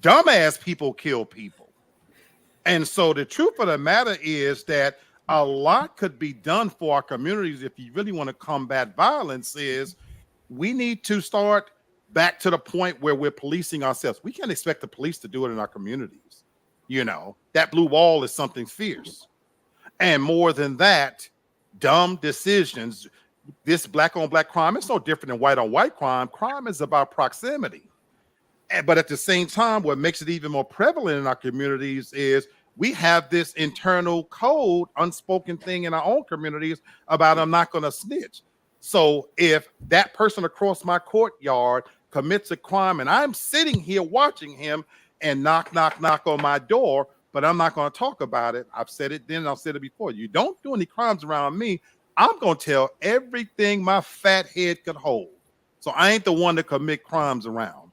Dumbass people kill people. And so the truth of the matter is that a lot could be done for our communities if you really want to combat violence. Is we need to start back to the point where we're policing ourselves. We can't expect the police to do it in our communities. You know, that blue wall is something fierce. And more than that, dumb decisions. This black on black crime, it's no different than white on white crime. Crime is about proximity. But at the same time, what makes it even more prevalent in our communities is we have this internal code, unspoken thing in our own communities about I'm not going to snitch. So if that person across my courtyard commits a crime and I'm sitting here watching him and knock on my door, but I'm not going to talk about it. I've said it then and I've said it before. You don't do any crimes around me, I'm going to tell everything my fat head could hold. So I ain't the one to commit crimes around.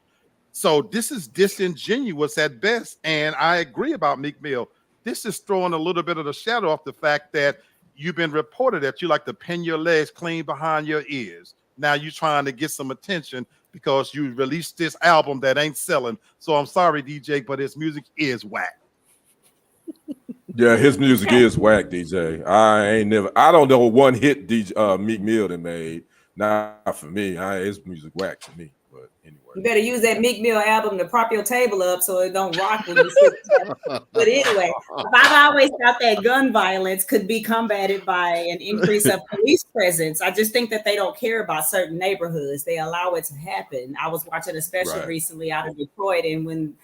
So this is disingenuous at best. And I agree about Meek Mill. This is throwing a little bit of the shadow off the fact that you've been reported that you like to pin your legs clean behind your ears. Now you're trying to get some attention because you released this album that ain't selling. So I'm sorry, DJ, but his music is whack. Yeah, his music is whack, DJ. I don't know one hit DJ Meek Mill that made. Not for me. His music whack to me. But anyway, you better use that Meek Mill album to prop your table up so it don't rock when you sit down. But anyway, I've always thought that gun violence could be combated by an increase of police presence. I just think that they don't care about certain neighborhoods. They allow it to happen. I was watching a special recently out of Detroit, and when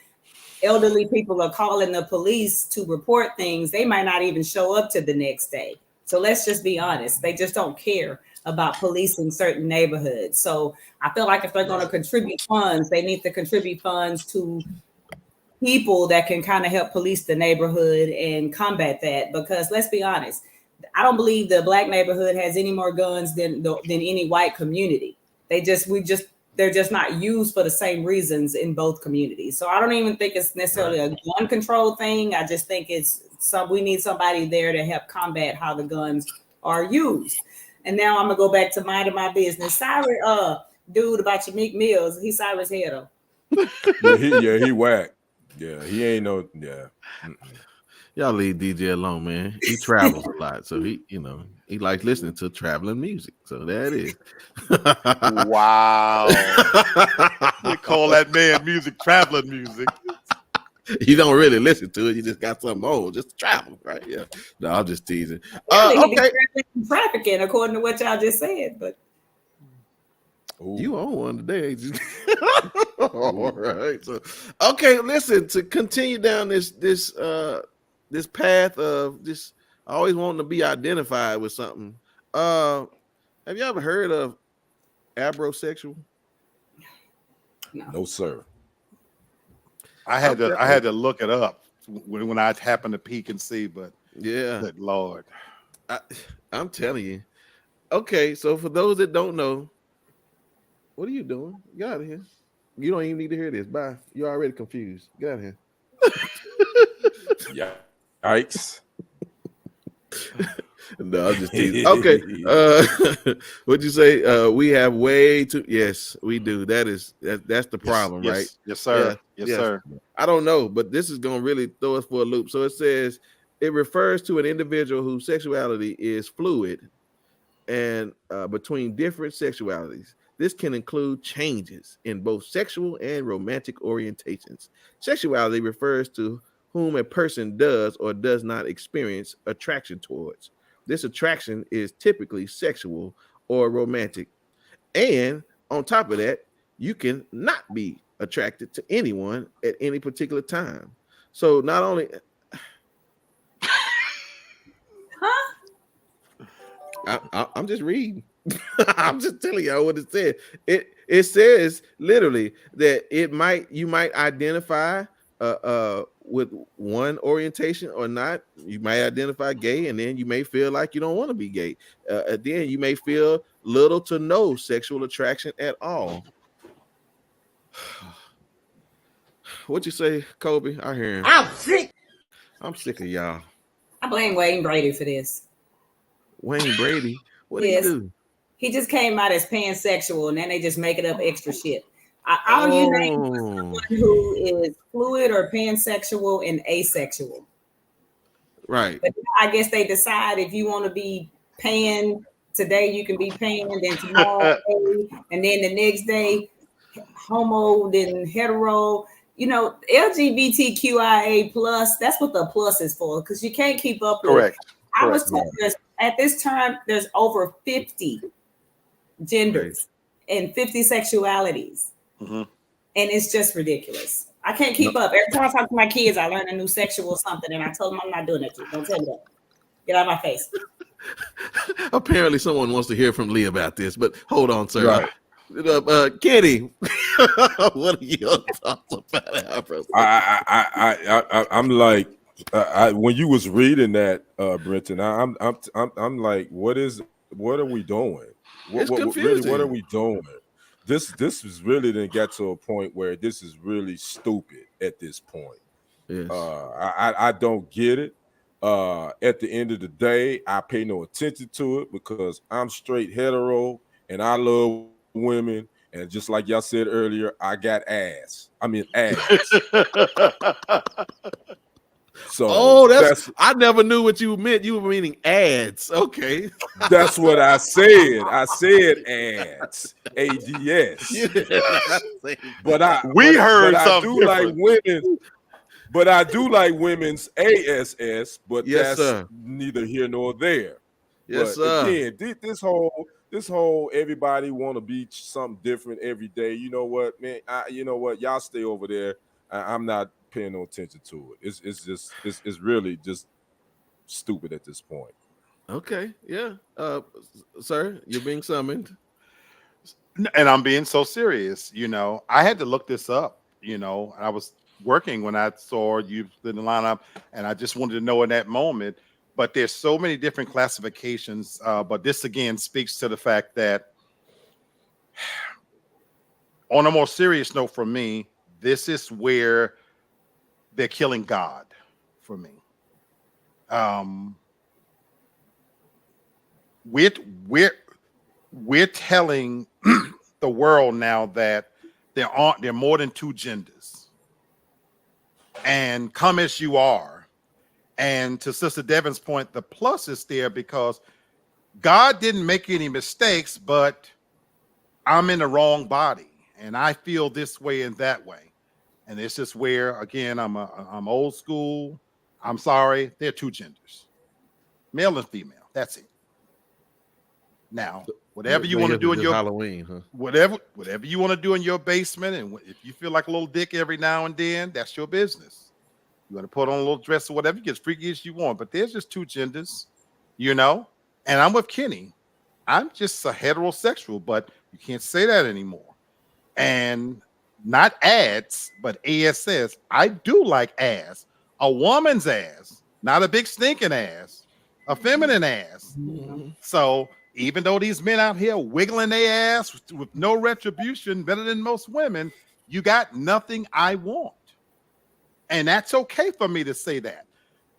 elderly people are calling the police to report things, they might not even show up to the next day. So let's just be honest. They just don't care about policing certain neighborhoods. So I feel like if they're going to contribute funds, they need to contribute funds to people that can kind of help police the neighborhood and combat that. Because let's be honest, I don't believe the black neighborhood has any more guns than any white community. They're just not used for the same reasons in both communities. So I don't even think it's necessarily a gun control thing. I just think we need somebody there to help combat how the guns are used. And now I'm gonna go back to minding my business. Sorry, dude, about your Meek Mills. He's sorry as hell though. he whack. Yeah, he ain't no. Yeah. Y'all leave DJ alone, man. He travels a lot, so he likes listening to traveling music. So there it is. Wow. They call that man music traveling music. You don't really listen to it. You just got something old, just travel, right? Yeah. No, I'm just teasing. Okay. Trafficking, according to what y'all just said, but you own one today, ain't you? All right. So, okay, listen. To continue down this path of just always wanting to be identified with something. Have you ever heard of abrosexual? No, sir. I had to look it up when I happened to peek and see, but yeah, good Lord, I'm telling you. Okay, so for those that don't know, what are you doing? Get out of here. You don't even need to hear this. Bye. You're already confused. Get out of here. Yeah. Yikes. No, I'm just teasing. Okay. What'd you say? We have way too. Yes, we do. That's the problem, right? Yes, sir. Yeah, yes, sir. I don't know, but this is gonna really throw us for a loop. So it says it refers to an individual whose sexuality is fluid and between different sexualities. This can include changes in both sexual and romantic orientations. Sexuality refers to whom a person does or does not experience attraction towards. This attraction is typically sexual or romantic. And on top of that, you can not be attracted to anyone at any particular time. So not only... I'm just reading. I'm just telling y'all what it said. It says literally that you might identify with one orientation or not. You might identify gay, and then you may feel like you don't want to be gay. Then you may feel little to no sexual attraction at all. What you say, Kobe? I hear him. I'm sick. I'm sick of y'all. I blame Wayne Brady for this. Wayne Brady, what did Yes. he do? He just came out as pansexual, and then they just make it up extra shit. All you name someone who is fluid or pansexual and asexual. Right. But I guess they decide if you want to be pan today, you can be pan, then tomorrow, and then the next day, homo, then hetero. You know, LGBTQIA plus. That's what the plus is for, because you can't keep up with. Correct. I was told at this time there's over 50 genders and 50 sexualities. Mm-hmm. And it's just ridiculous. I can't keep up. Every time I talk to my kids, I learn a new sexual something, and I tell them I'm not doing it. Don't tell me that. Get out of my face. Apparently, someone wants to hear from Lee about this, but hold on, sir. Right. Kenny, what are your thoughts about it? I'm like, when you was reading that, Brenton, I'm like, what are we doing? It's Really, confusing. what are we doing? This is really didn't get to a point where this is really stupid at this point. Yes. I don't get it. At the end of the day, I pay no attention to it because I'm straight hetero and I love women. And just like y'all said earlier, I got ass. I mean ass. So that's I never knew what you meant. You were meaning ads. Okay. That's what I said. I said ads. ADS. But I do like women. But I do like women's ASS, but Yes, that's sir. neither here nor there. Yes, But sir. again, this whole everybody want to be something different every day. You know what, man? You know what? Y'all stay over there. I'm not paying no attention to it. It's really just stupid at this point. Okay. Yeah. Sir, you're being summoned. And I'm being so serious. You know, I had to look this up. You know, I was working when I saw you in the lineup, and I just wanted to know in that moment. But there's so many different classifications. But this again speaks to the fact that, on a more serious note, for me, this is where they're killing God for me. We're telling the world now that there are more than two genders, and come as you are. And to Sister Devin's point, the plus is there because God didn't make any mistakes, but I'm in the wrong body, and I feel this way and that way. And this is where, again, I'm old school. I'm sorry, there are two genders, male and female. That's it. Now, whatever you want to do in your Halloween, huh? whatever you want to do in your basement, and if you feel like a little dick every now and then, that's your business. You want to put on a little dress or whatever, you get as freaky as you want. But there's just two genders, you know. And I'm with Kenny. I'm just a heterosexual, but you can't say that anymore. And not ads, but ASS. I do like ass. A woman's ass, not a big stinking ass, a feminine ass. Mm-hmm. So even though these men out here wiggling their ass with no retribution, better than most women, you got nothing I want. And that's okay for me to say that.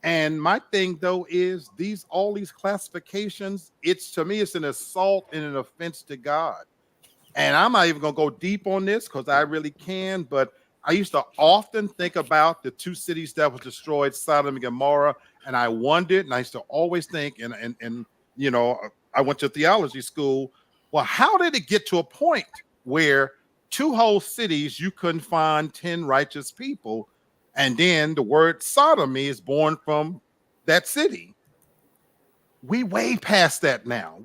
And my thing though is all these classifications, to me, it's an assault and an offense to God. And I'm not even gonna go deep on this because I really can, but I used to often think about the two cities that was destroyed, Sodom and Gomorrah, and I wondered, and I used to always think, and you know, I went to theology school. Well, how did it get to a point where two whole cities you couldn't find 10 righteous people, and then the word sodomy is born from that city? We way past that now.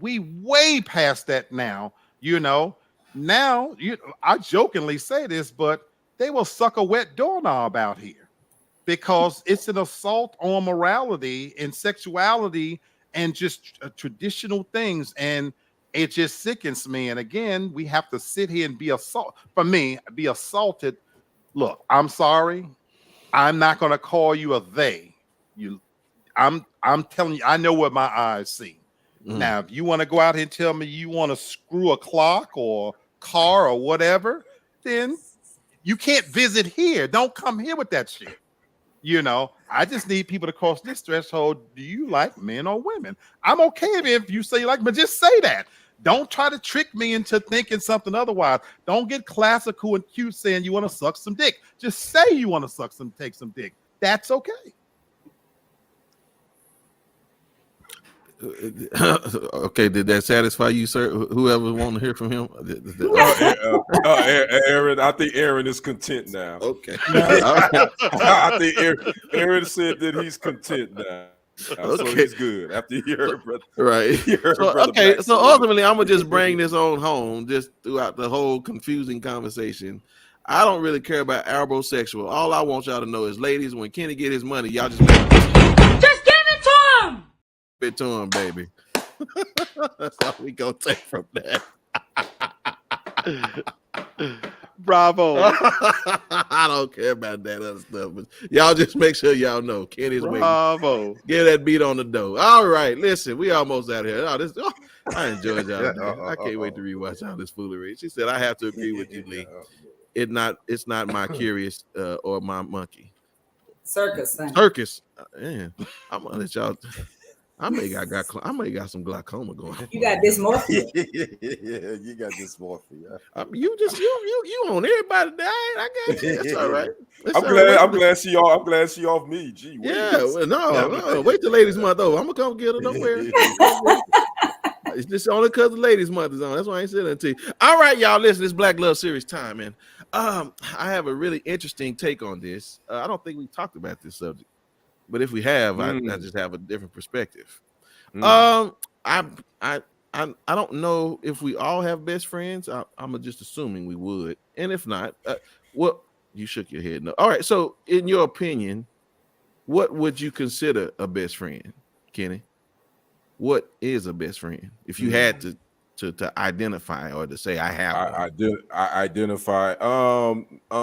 You know. Now, I jokingly say this, but they will suck a wet doorknob out here because it's an assault on morality and sexuality and just traditional things. And it just sickens me. And again, we have to sit here and be assaulted. Look, I'm sorry. I'm not going to call you a they. I'm telling you, I know what my eyes see. Now, if you want to go out here and tell me you want to screw a clock or car or whatever, then you can't visit here. Don't come here with that shit. I just need people to cross this threshold. Do you like men or women? I'm okay if you say you like, but just say that. Don't try to trick me into thinking something otherwise. Don't get classical and cute saying you want to suck some dick. Just say you want to take some dick. That's okay. Okay, did that satisfy you, sir? Whoever want to hear from him? Aaron, I think Aaron is content now. Okay. I think Aaron said that he's content now. So he's good after you heard, brother. Right. So ultimately, I'm gonna just bring this on home just throughout the whole confusing conversation. I don't really care about arbosexual. All I want y'all to know is, ladies, when Kenny get his money, y'all just Just give it to him. it to him, baby. That's all we gonna take from that. Bravo. I don't care about that other stuff, but y'all just make sure y'all know Kenny's waiting. Bravo. Get that beat on the door. All right, listen, we almost out here. I enjoyed y'all. I can't wait to rewatch all this foolery. She said, I have to agree with you, Lee. It's not my curious or my monkey. Circus, son. Circus. Man, I'm gonna let y'all. I may got some glaucoma going. You got dysmorphia. Yeah, you got dysmorphia. You on everybody died. I got you. It's all right. I'm glad she off me. Gee, well, no. Wait till ladies' month over. I'm gonna come get her. Don't worry. It's just only because the ladies' month is on. That's why I ain't saying that to you. All right, y'all. Listen, it's Black Love Series time, man. I have a really interesting take on this. I don't think we talked about this subject, but if we have, I just have a different perspective. I don't know if we all have best friends. I'm just assuming we would, and if not, well, you shook your head. No. All right. So, in your opinion, what would you consider a best friend, Kenny? What is a best friend? If you had to identify or to say I have, I identify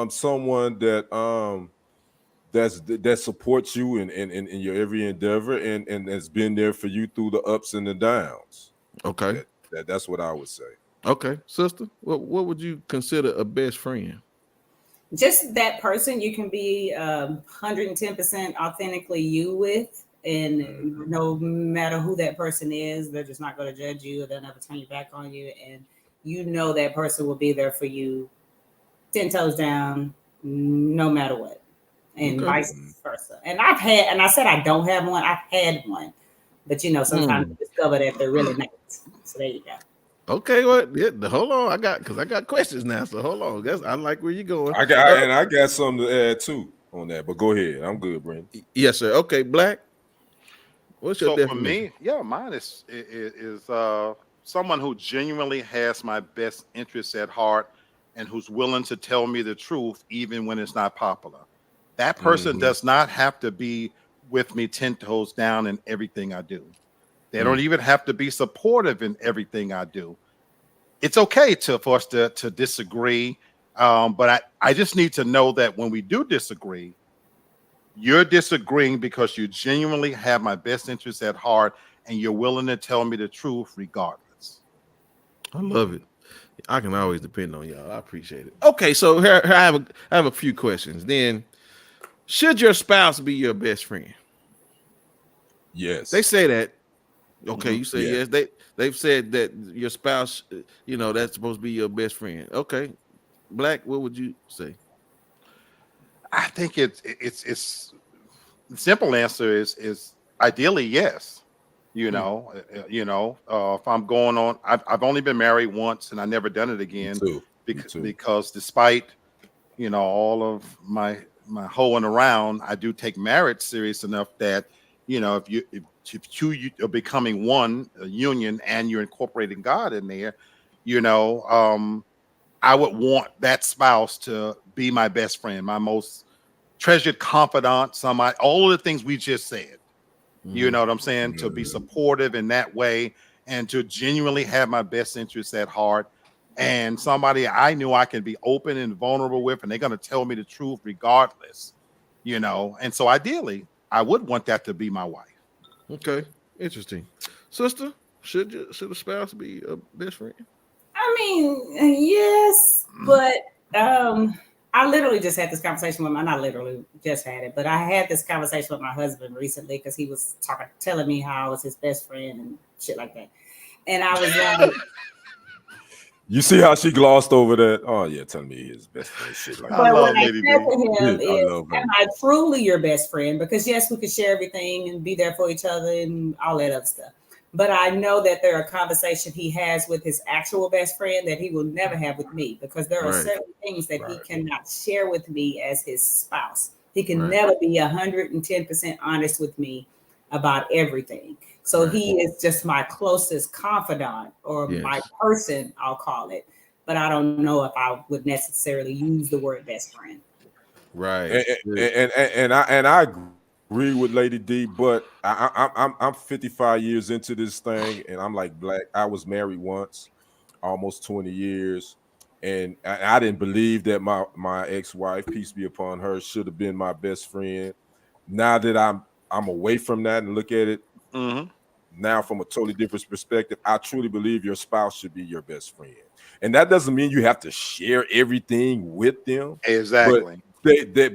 someone that supports you in your every endeavor and has been there for you through the ups and the downs. Okay, that's what I would say. Okay, sister, what would you consider a best friend? Just that person you can be 110% authentically you with. And no matter who that person is, they're just not going to judge you. They'll never turn your back on you. And that person will be there for you 10 toes down, no matter what. And vice versa. And I said I don't have one. I've had one. But, sometimes you discover that they're really nice. So there you go. Okay, well, hold on. I got questions now. So hold on. I like where you're going. I got something to add too on that. But go ahead. I'm good, Brandon. Yes, sir. Okay, Black. What's your definition? For me, mine is someone who genuinely has my best interests at heart and who's willing to tell me the truth even when it's not popular. That person does not have to be with me 10 toes down in everything I do. They don't even have to be supportive in everything I do. It's okay for us to disagree, but I just need to know that when we do disagree, you're disagreeing because you genuinely have my best interests at heart and you're willing to tell me the truth regardless. I love it. I can always depend on y'all. I appreciate it. Okay, so here I have a few questions. Then, should your spouse be your best friend? Yes. They say that. Okay, you say yes. They've said that your spouse, that's supposed to be your best friend. Okay. Black, what would you say? I think it's the simple answer is ideally yes. If I'm going on, I've only been married once and I never done it again because despite all of my hoeing around, I do take marriage serious enough that if you are becoming one a union and you're incorporating God in there, I would want that spouse to be my best friend, my most treasured confidant, all of the things we just said. You know what I'm saying? To be supportive in that way and to genuinely have my best interests at heart. And somebody I knew I can be open and vulnerable with, and they're going to tell me the truth regardless. you know. And so ideally, I would want that to be my wife. Okay, interesting. Sister, should a spouse be a best friend? I mean, yes, but I literally just had this conversation with not literally just had it, but I had this conversation with my husband recently because he was telling me how I was his best friend and shit like that. And I was like, You see how she glossed over that? Oh yeah, telling me his best friend shit like I that. but love what I Lady said D. to him Yeah, I is, love her. am I truly your best friend? Because yes, we could share everything and be there for each other and all that other stuff. But I know that there are conversations he has with his actual best friend that he will never have with me because there are Right. certain things that he Right. cannot share with me as his spouse. He can Right. never be 110% honest with me about everything. So Right. he is just my closest confidant or my Yes. person, I'll call it. But I don't know if I would necessarily use the word best friend. Right. And I agree with Lady D, but I'm 55 years into this thing, and I'm like Black. I was married once, almost 20 years, and I didn't believe that my ex-wife, peace be upon her, should have been my best friend. Now that I'm away from that and look at it Mhm. now from a totally different perspective, I truly believe your spouse should be your best friend. And that doesn't mean you have to share everything with them, but Exactly.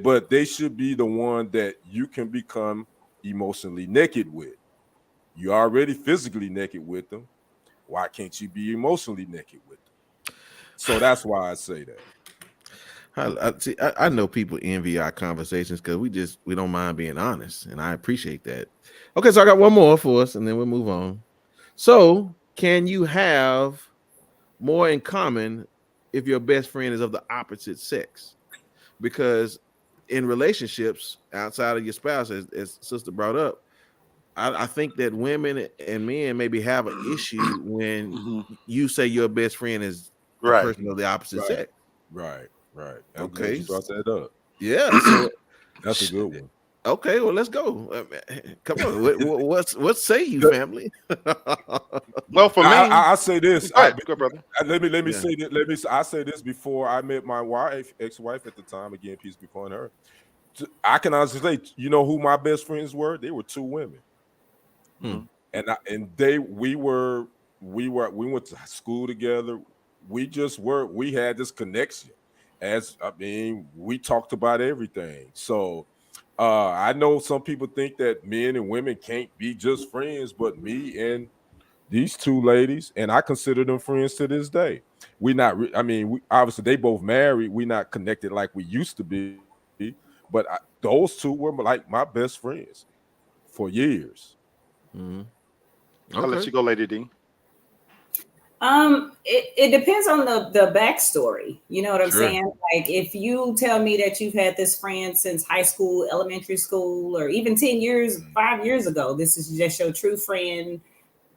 but they should be the one that you can become emotionally naked with. You're already physically naked with them. Why can't you be emotionally naked with them? So that's why I say that. I know people envy our conversations because we don't mind being honest, and I appreciate that. Okay, so I got one more for us, and then we'll move on. So, can you have more in common if your best friend is of the opposite sex? Because in relationships outside of your spouse, as sister brought up, I think that women and men maybe have an issue when Mhm. you say your best friend is a Right. person of the opposite Right. sex. Right. I'm glad Okay. you brought that up. Yeah. So That's a good one. okay, well, let's go. Come on. What say you, The- family? Well, for me, I say this. go ahead, go, brother. Let me Yeah. say that. I say this before I met my ex-wife at the time. Again, peace be upon her. I can honestly say, you know who my best friends were? They were two women, Mhm. we went to school together. We had this connection. We talked about everything. So I know some people think that men and women can't be just friends, but me and these two ladies, and I consider them friends to this day. Obviously they both married. We're not connected like we used to be, but those two were like my best friends for years. Mhm. I'll let Okay. you go, Lady D. It depends on the backstory. You know what I'm Sure. saying? Like if you tell me that you've had this friend since high school, elementary school, or even 10 years, 5 years ago, this is just your true friend.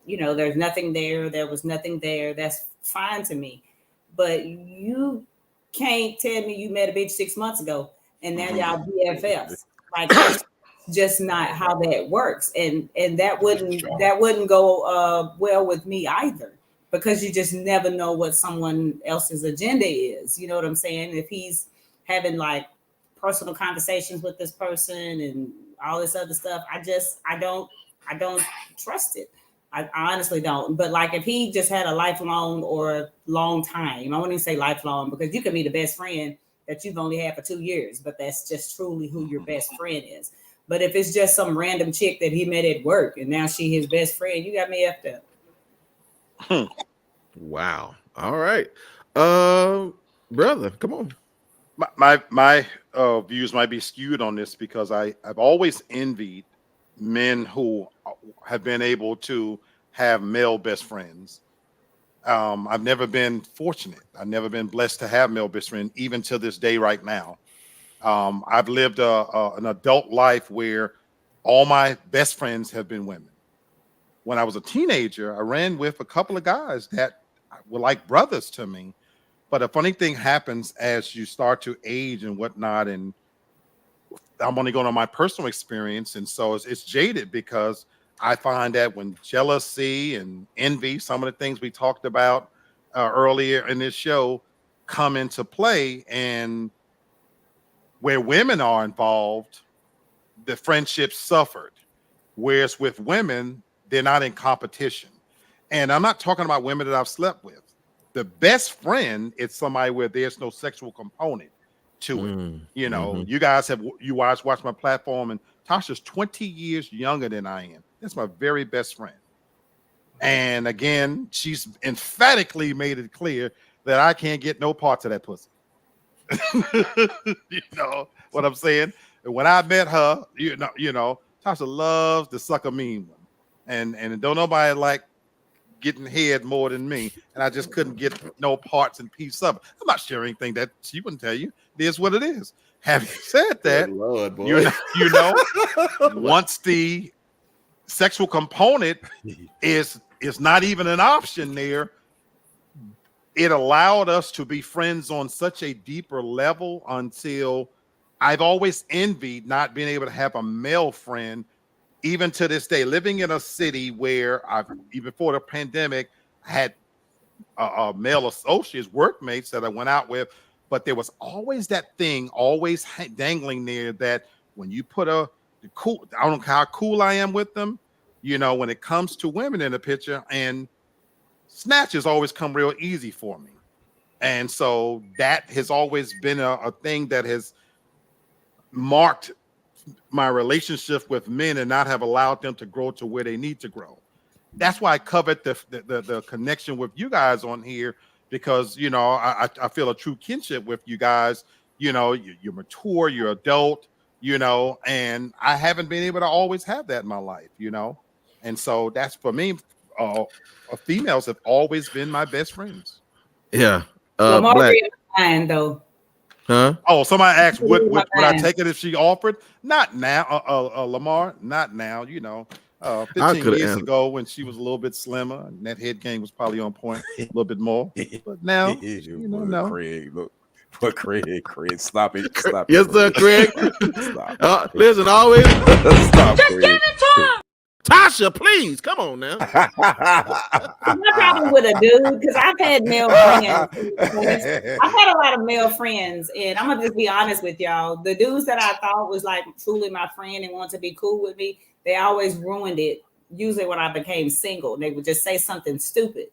You know, there's nothing there. There was nothing there. That's fine to me. But you can't tell me you met a bitch 6 months ago and now y'all BFFs. Like that's just not how that works. And that wouldn't go well with me either. Because you just never know what someone else's agenda is. You know what I'm saying? If he's having like personal conversations with this person and all this other stuff, I don't trust it. I honestly don't. But like if he just had a lifelong or long time, I wouldn't even say lifelong because you can be the best friend that you've only had for 2 years, but that's just truly who your best friend is. But if it's just some random chick that he met at work and now she his best friend, you got me effed up. Wow. All right. Brother, come on. My views might be skewed on this because I've always envied men who have been able to have male best friends. I've never been fortunate. I've never been blessed to have male best friend, even to this day right now. I've lived an adult life where all my best friends have been women. When I was a teenager, I ran with a couple of guys that were like brothers to me. But a funny thing happens as you start to age and whatnot. And I'm only going on my personal experience. And so it's jaded because I find that when jealousy and envy, some of the things we talked about earlier in this show, come into play. And Where women are involved, the friendship suffered. Whereas with women, they're not in competition. And I'm not talking about women that I've slept with. The best friend is somebody where there's no sexual component to it. You know, you guys watch my platform, and Tasha's 20 years younger than I am. That's my very best friend. And again, she's emphatically made it clear that I can't get no parts of that pussy. You know what I'm saying? And when I met her, you know, Tasha loves the sucker mean one, and don't nobody like getting head more than me, and I just couldn't get no parts and piece of it. I'm not sharing anything that she wouldn't tell you. It is what it is. Having said that, Lord, boy. you know, once the sexual component is not even an option there, it allowed us to be friends on such a deeper level until I've always envied not being able to have a male friend. Even to this day, living in a city where even before the pandemic, I had male associates, workmates that I went out with, but there was always that thing always dangling there that when you put I don't know how cool I am with them, you know, when it comes to women in the picture, and snatches always come real easy for me. And so that has always been a thing that has marked my relationship with men and not have allowed them to grow to where they need to grow. That's why I covered the connection with you guys on here, because, you know, I feel a true kinship with you guys. You know, you're mature, you're adult, you know, and I haven't been able to always have that in my life, you know. And so that's, for me, females have always been my best friends. Yeah. Lamar Black. read my mind, though. Huh? Oh, somebody asked, would I take it if she offered? Not now, Lamar, not now, you know. 15 years ago when she was a little bit slimmer and that head game was probably on point a little bit more. But now, you know, no. Craig, look. But Craig, stop it. Yes, sir, Craig. Stop. Listen, always. Stop, Just Craig. give it to him. Tasha, please, come on now. My problem with a dude, because I've had male friends. I've had a lot of male friends, and I'm gonna just be honest with y'all. The dudes that I thought was like truly my friend and wanted to be cool with me, they always ruined it. Usually when I became single, they would just say something stupid.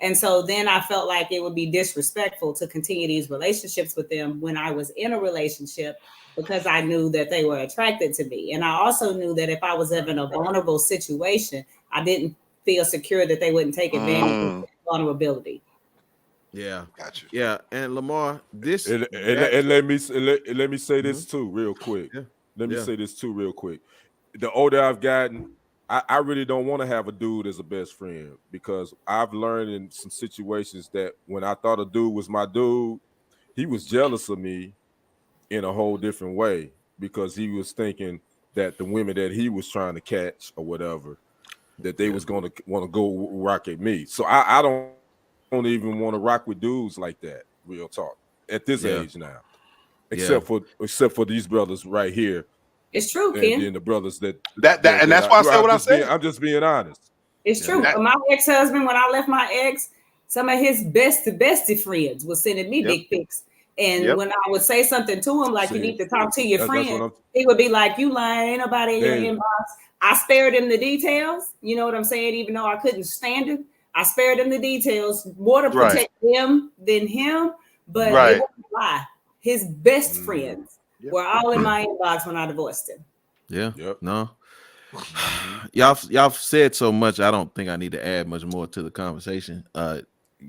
And so then I felt like it would be disrespectful to continue these relationships with them when I was in a relationship, because I knew that they were attracted to me. And I also knew that if I was in a vulnerable situation, I didn't feel secure that they wouldn't take advantage of that vulnerability. Yeah, Gotcha. Yeah, and Lamar, this And let me say this too, real quick. Yeah. Let me say this too, real quick. The older I've gotten, I really don't want to have a dude as a best friend, because I've learned in some situations that when I thought a dude was my dude, he was jealous of me in a whole different way, because he was thinking that the women that he was trying to catch or whatever, that they was going to want to go rock at me. So I don't even want to rock with dudes like that, real talk, at this age now, except for these brothers right here. It's true, And Ken. then the brothers and that's why I said what I said. I'm just being honest. It's true. My ex-husband, when I left my ex, some of his bestie friends was sending me dick pics. And when I would say something to him, like, you need to talk to your friend, he would be like, you lying, ain't nobody in your inbox. I spared him the details. You know what I'm saying? Even though I couldn't stand him, I spared him the details more to protect them than him. But it wasn't a lie. His best friends were all in my inbox when I divorced him. Yeah. Yep. No. Y'all said so much. I don't think I need to add much more to the conversation. Y'all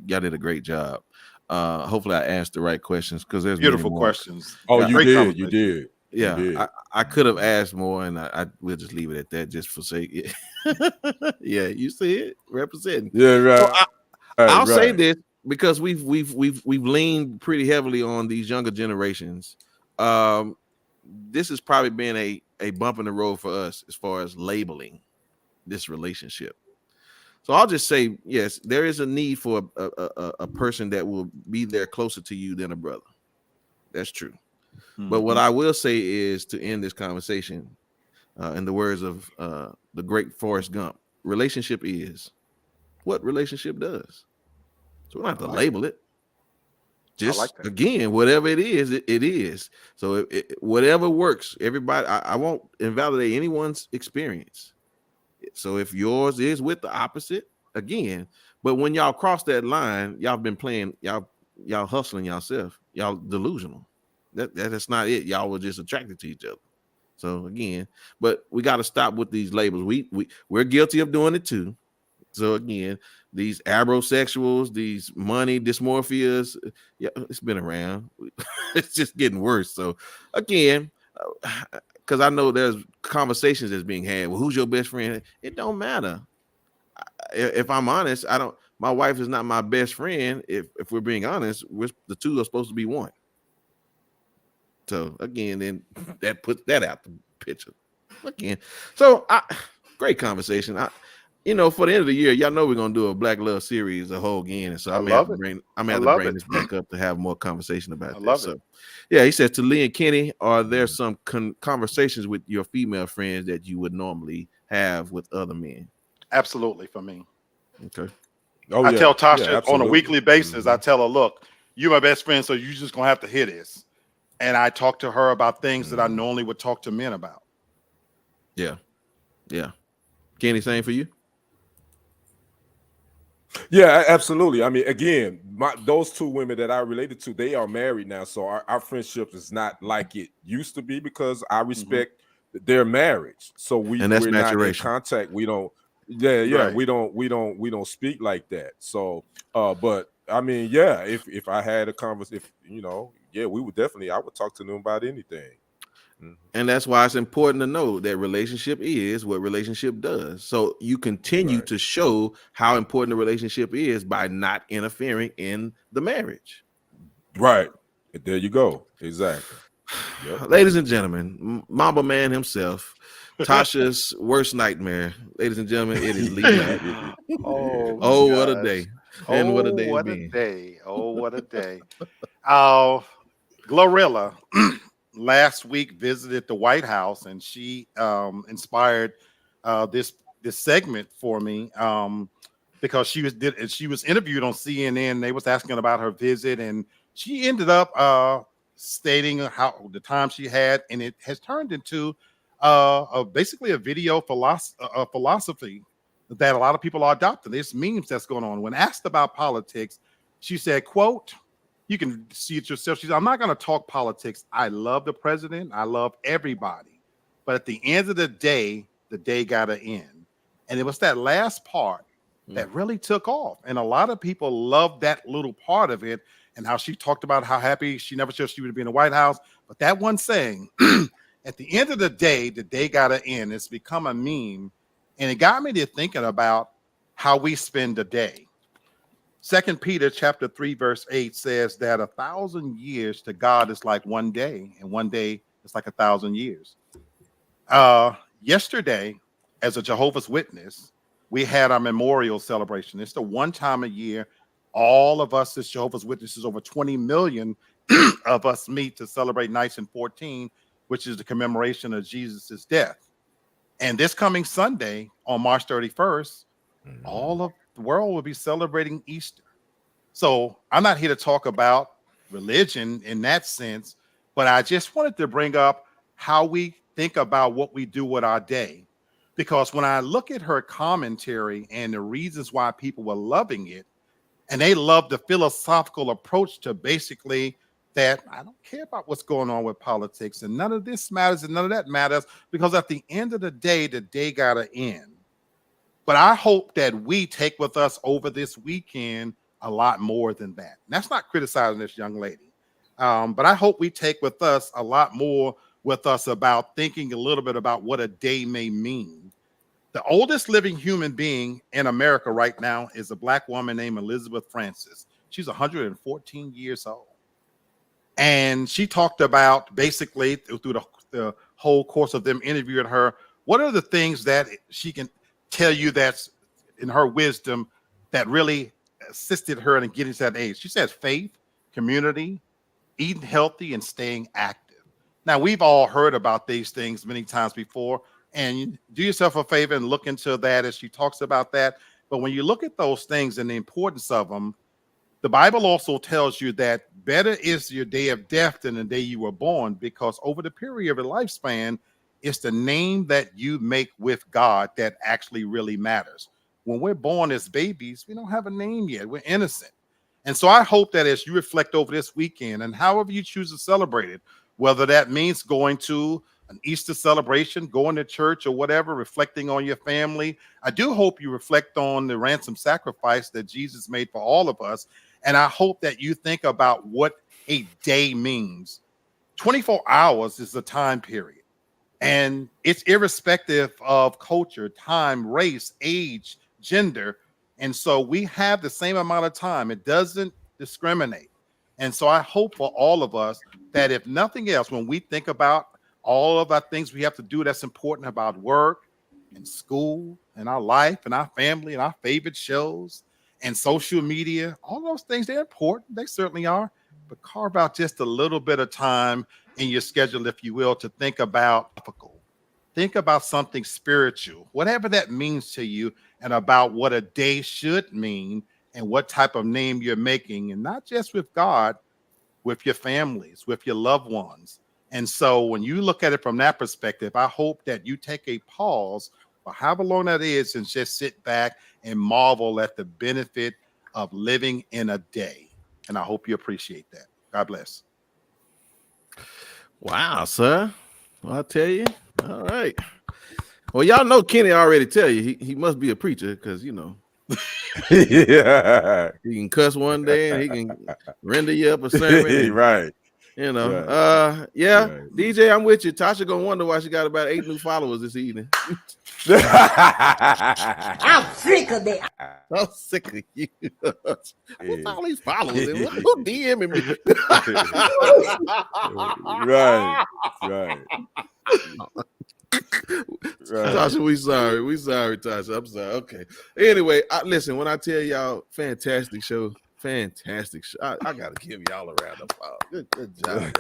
did a great job. Hopefully I asked the right questions, because there's beautiful questions. Oh, you did. Yeah, I could have asked more, and I will just leave it at that, just for sake. Yeah, you see it representing. Yeah, right. So I'll say this, because we've leaned pretty heavily on these younger generations. This has probably been a bump in the road for us as far as labeling this relationship. So I'll just say, yes, there is a need for a person that will be there closer to you than a brother. That's true. Mm-hmm. But what I will say is, to end this conversation, in the words of the great Forrest Gump, relationship is what relationship does. So we don't have to label it. Just like that. again, whatever it is, it is. So whatever works, everybody. I won't invalidate anyone's experience. So if yours is with the opposite, again, but when y'all cross that line, y'all been playing, y'all hustling yourself, y'all delusional. That's not it. Y'all were just attracted to each other. So again, but we got to stop with these labels. We're guilty of doing it too. So again, these abrosexuals, these money dysmorphias, yeah, it's been around. It's just getting worse. So again, because I know there's conversations that's being had. Well, who's your best friend? It don't matter. If I'm honest, I don't. My wife is not my best friend. If we're being honest, the two are supposed to be one. So again, then that puts that out the picture again. So great conversation. For the end of the year, y'all know we're gonna do a Black Love series a whole again. And so I'm gonna have to bring this back up to have more conversation about this. So yeah, he says to Lee and Kenny, are there some conversations with your female friends that you would normally have with other men? Absolutely, for me. Okay. I tell Tasha on a weekly basis, I tell her, look, you're my best friend, so you're just gonna have to hear this. And I talk to her about things that I normally would talk to men about. Yeah. Yeah. Kenny, same for you? Yeah, absolutely. I mean, again, those two women that I related to, they are married now. So our friendship is not like it used to be because I respect their marriage. So we're not in contact. We don't, right. we don't speak like that. So, but I mean, yeah, if I had a conversation, we would definitely, I would talk to them about anything. And that's why it's important to know that relationship is what relationship does. So you continue to show how important the relationship is by not interfering in the marriage. Right. There you go. Exactly. Yep. Ladies and gentlemen, Mamba Man himself, Tasha's worst nightmare. Ladies and gentlemen, it is Lee Knight. What a day. And what a day. What a day. Oh, what a day. Glorilla last week visited the White House, and she inspired this segment for me because she was interviewed on CNN. They was asking about her visit, and she ended up stating how the time she had, and it has turned into basically a video philosophy that a lot of people are adopting. There's memes that's going on. When asked about politics, she said, quote, you can see it yourself. She said, I'm not going to talk politics. I love the president. I love everybody. But at the end of the day got to end. And it was that last part that really took off. And a lot of people loved that little part of it and how she talked about how happy she never said she would be in the White House. But that one saying, at the end of the day got to end. It's become a meme. And it got me to thinking about how we spend the day. 2 Peter chapter 3, verse 8 says that 1,000 years to God is like one day, and one day is like 1,000 years. Yesterday, as a Jehovah's Witness, we had our memorial celebration. It's the one time a year all of us as Jehovah's Witnesses, over 20 million of us meet to celebrate Nicene 14, which is the commemoration of Jesus's death. And this coming Sunday on March 31st, all of the world will be celebrating Easter. So I'm not here to talk about religion in that sense, but I just wanted to bring up how we think about what we do with our day. Because when I look at her commentary and the reasons why people were loving it, and they love the philosophical approach to basically that I don't care about what's going on with politics and none of this matters and none of that matters, because at the end of the day got to end. But I hope that we take with us over this weekend a lot more than that. And that's not criticizing this young lady. But I hope we take with us a lot more with us about thinking a little bit about what a day may mean. The oldest living human being in America right now is a Black woman named Elizabeth Francis. She's 114 years old. And she talked about basically through the whole course of them interviewing her, what are the things that she can tell you that's in her wisdom that really assisted her in getting to that age. She says faith, community, eating healthy, and staying active. Now, we've all heard about these things many times before, and do yourself a favor and look into that as she talks about that. But when you look at those things and the importance of them, the Bible also tells you that better is your day of death than the day you were born, because over the period of your lifespan, it's the name that you make with God that actually really matters. When we're born as babies, we don't have a name yet. We're innocent. And so I hope that as you reflect over this weekend and however you choose to celebrate it, whether that means going to an Easter celebration, going to church or whatever, reflecting on your family, I do hope you reflect on the ransom sacrifice that Jesus made for all of us. And I hope that you think about what a day means. 24 hours is the time period. And it's irrespective of culture, time, race, age, gender. And so we have the same amount of time. It doesn't discriminate. And so I hope for all of us that if nothing else, when we think about all of our things we have to do that's important about work and school and our life and our family and our favorite shows and social media, all those things, they're important. They certainly are. But carve out just a little bit of time in your schedule, if you will, to think about something spiritual, whatever that means to you, and about what a day should mean and what type of name you're making, and not just with God, with your families, with your loved ones. And so when you look at it from that perspective, I hope that you take a pause for however long that is and just sit back and marvel at the benefit of living in a day. And I hope you appreciate that. God bless. Wow, sir. Well, I'll tell you. All right. Well, y'all know Kenny already tell you he must be a preacher because, you know, Yeah. he can cuss one day and he can render you up a sermon. Right. You know, Right. yeah, Right. DJ, I'm with you. Tasha gonna wonder why she got about 8 new followers this evening. I'm sick of that. I'm sick of you. What's all these followers? Yeah. Who DMing me? Right. Tasha, we sorry. We sorry, Tasha. I'm sorry. Okay. Anyway, listen, when I tell y'all, fantastic show. Fantastic show. I gotta give y'all a round of applause. Good job.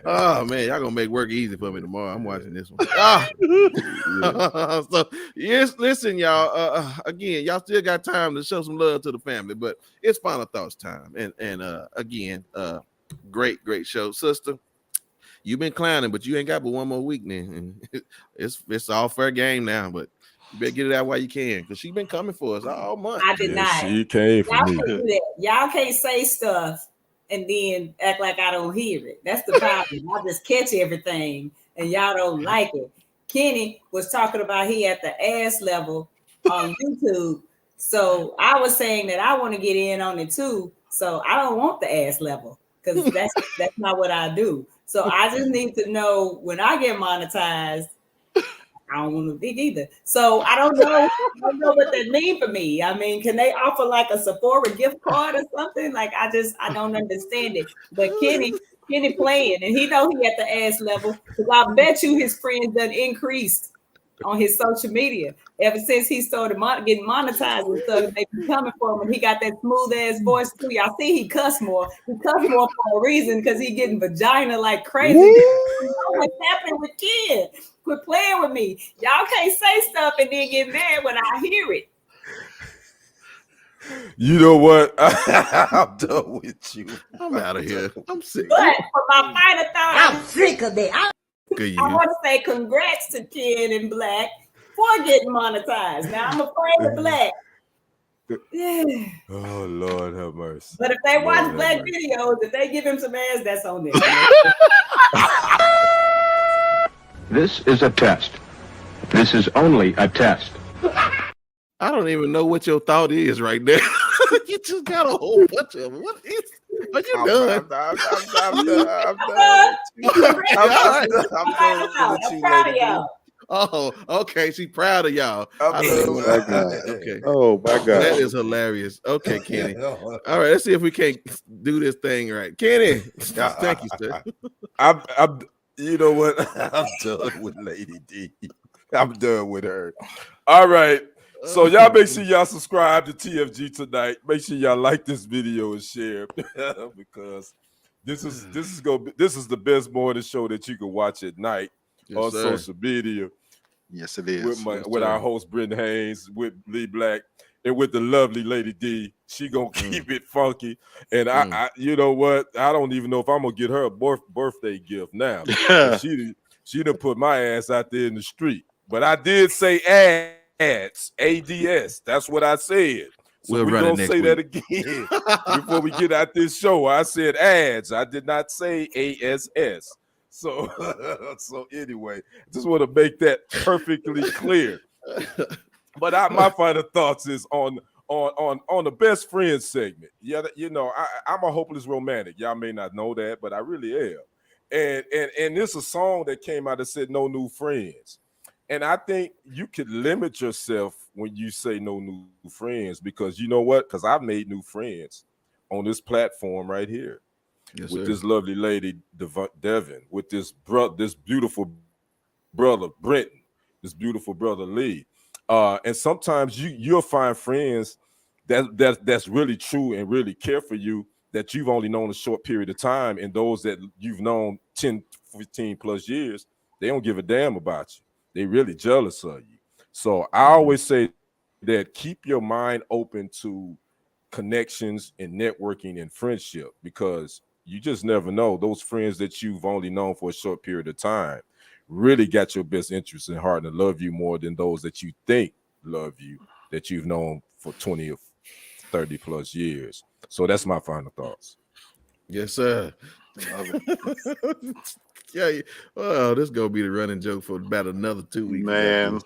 Oh man, y'all gonna make work easy for me tomorrow. I'm watching this one. So yes, listen, y'all. Again, y'all still got time to show some love to the family, but it's final thoughts time. And again, great show, sister. You've been clowning, but you ain't got but one more week, man. And it's all fair game now, but you better get it out while you can, because she's been coming for us all month. I did not. She came for Y'all me. can't do that. Y'all can't say stuff and then act like I don't hear it. That's the problem. I just catch everything and y'all don't like it. Kenny was talking about he at the ass level on YouTube. So I was saying that I want to get in on it too. So I don't want the ass level because that's not what I do. So I just need to know when I get monetized, I don't want to be either. So I don't know what that means for me. I mean, can they offer like a Sephora gift card or something? Like I don't understand it. But Kenny playing, and he know he at the ass level because I bet you his friends done increased on his social media ever since he started getting monetized and stuff. They be coming for him, and he got that smooth ass voice too. Y'all see he cuss more. He cuss more for a reason because he getting vagina like crazy. You know what's happening with Ken? Quit playing with me. Y'all can't say stuff and then get mad when I hear it. You know what? I'm done with you. I'm out of here. I'm sick. But for my final thought, I'm sick of that. Good I you. want to say congrats to Ken and Black for getting monetized. Now I'm afraid of Black. Yeah. Oh Lord have mercy. But if they watch Lord Black have mercy. videos, if they give him some ass, that's on them. This is a test. This is only a test. I don't even know what your thought is right now. You just got a whole bunch of them. What is? Are you done? I'm I'm proud of y'all. Oh, okay. She's proud of y'all. I'm done. Okay. Oh my God. That is hilarious. Okay, Kenny. All right, let's see if we can't do this thing right. Kenny, thank you, sir. I'm you know what? I'm done with Lady D. I'm done with her. All right. So y'all make sure y'all subscribe to TFG tonight. Make sure y'all like this video and share because this is the best morning show that you can watch at night on social media. Yes, it is. With our host Brent Haynes, with Lee Black, and with the lovely Lady D, she gonna keep it funky. And I, you know what? I don't even know if I'm gonna get her a birthday gift now. She done put my ass out there in the street. But I did say ads, ADS. That's what I said. So we're gonna say that again before we get out this show. I said ads. I did not say ASS. So, so anyway, just want to make that perfectly clear. But my final thoughts is on the best friends segment. Yeah, you know, I'm a hopeless romantic. Y'all may not know that, but I really am. And this is a song that came out that said no new friends. And I think you could limit yourself when you say no new friends, because you know what? Because I've made new friends on this platform right here. Yes, with this lovely lady, Devin, with this beautiful brother, Brenton, this beautiful brother, Lee. And sometimes you'll find friends that's really true and really care for you that you've only known a short period of time, and those that you've known 10, 15 plus years, they don't give a damn about you. They really jealous of you. So I always say that keep your mind open to connections and networking and friendship, because you just never know. Those friends that you've only known for a short period of time really got your best interests in heart and love you more than those that you think love you, that you've known for 20 or 30 plus years. So that's my final thoughts. Yes, sir. Yeah. Well, this is gonna be the running joke for about another 2 weeks, man.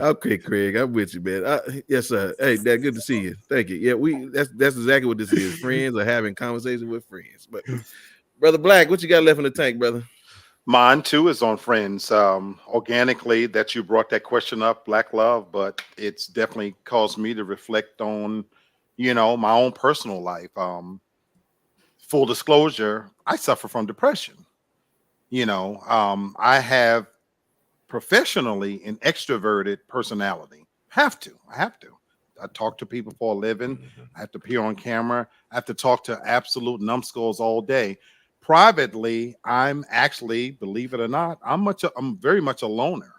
Okay, Craig, I'm with you, man. Yes, sir. Hey, Dad, good to see you. Thank you. Yeah, that's exactly what this is. Friends are having conversations with friends. But Brother Black, what you got left in the tank, brother? Mine too is on friends. Organically, that you brought that question up, Black Love, but it's definitely caused me to reflect on, you know, my own personal life. Full disclosure, I suffer from depression. You know, I have professionally an extroverted personality. I have to. I talk to people for a living. I have to appear on camera. I have to talk to absolute numbskulls all day. Privately, I'm actually, believe it or not, I'm very much a loner.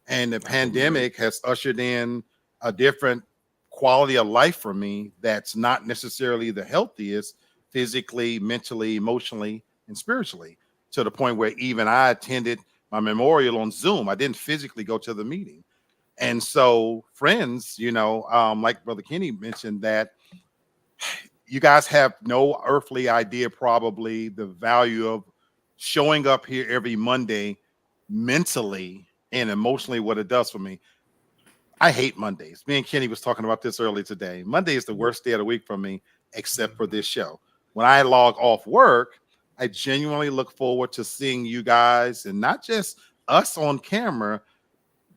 And the pandemic has ushered in a different quality of life for me that's not necessarily the healthiest physically, mentally, emotionally, and spiritually, to the point where even I attended my memorial on Zoom. I didn't physically go to the meeting. And so friends, you know, like Brother Kenny mentioned, that you guys have no earthly idea probably the value of showing up here every Monday mentally and emotionally, what it does for me. I hate Mondays. Me and Kenny was talking about this earlier today. Monday is the worst day of the week for me, except for this show. When I log off work, I genuinely look forward to seeing you guys, and not just us on camera,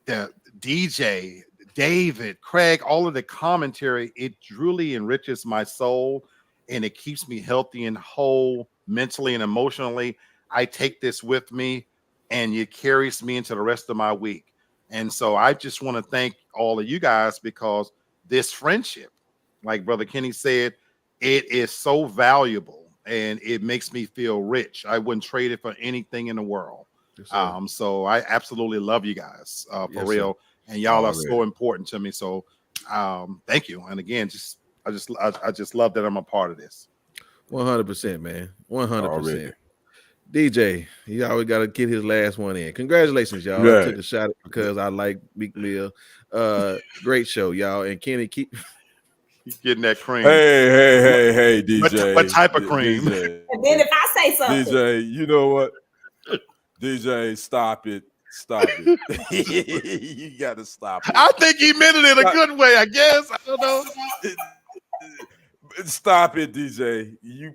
the DJ, David, Craig, all of the commentary. It truly enriches my soul, and it keeps me healthy and whole mentally and emotionally. I take this with me, and it carries me into the rest of my week. And so I just want to thank all of you guys, because this friendship, like Brother Kenny said, it is so valuable. And it makes me feel rich. I wouldn't trade it for anything in the world. Yes, so I absolutely love you guys for real. Sir. And y'all are so important to me. So thank you. And again, I just love that I'm a part of this. 100%, man. 100%. DJ, he always got to get his last one in. Congratulations, y'all. I took a shot because I like Meek Mill. Great show, y'all. And Kenny, keep getting that cream. Hey, DJ. What type of cream? DJ. And then if I say something, DJ, you know what? DJ, stop it. You got to stop it. I think he meant it in a good way, I guess. I don't know. Stop it, DJ. You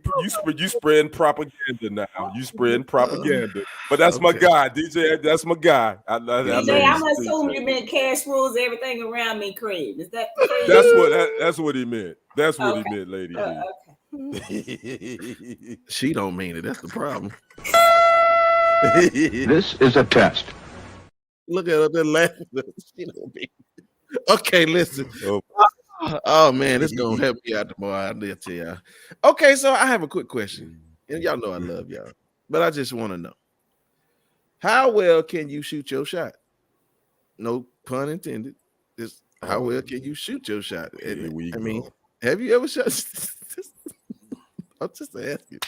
spreading propaganda now. You spreading propaganda. But that's my guy, DJ. That's my guy. DJ, I'm assuming you meant cash rules everything around me, cream. Is that cream? That's what he meant. That's what he meant, lady. Okay. She don't mean it. That's the problem. This is a test. Look at her, they're laughing. She don't mean it. Okay, listen. Oh man, this is gonna help me out tomorrow. I'll tell y'all. Okay, so I have a quick question, and y'all know I love y'all, but I just want to know, how well can you shoot your shot? No pun intended. Just How well can you shoot your shot? Here we I mean, go. have you ever shot? I'm just asking.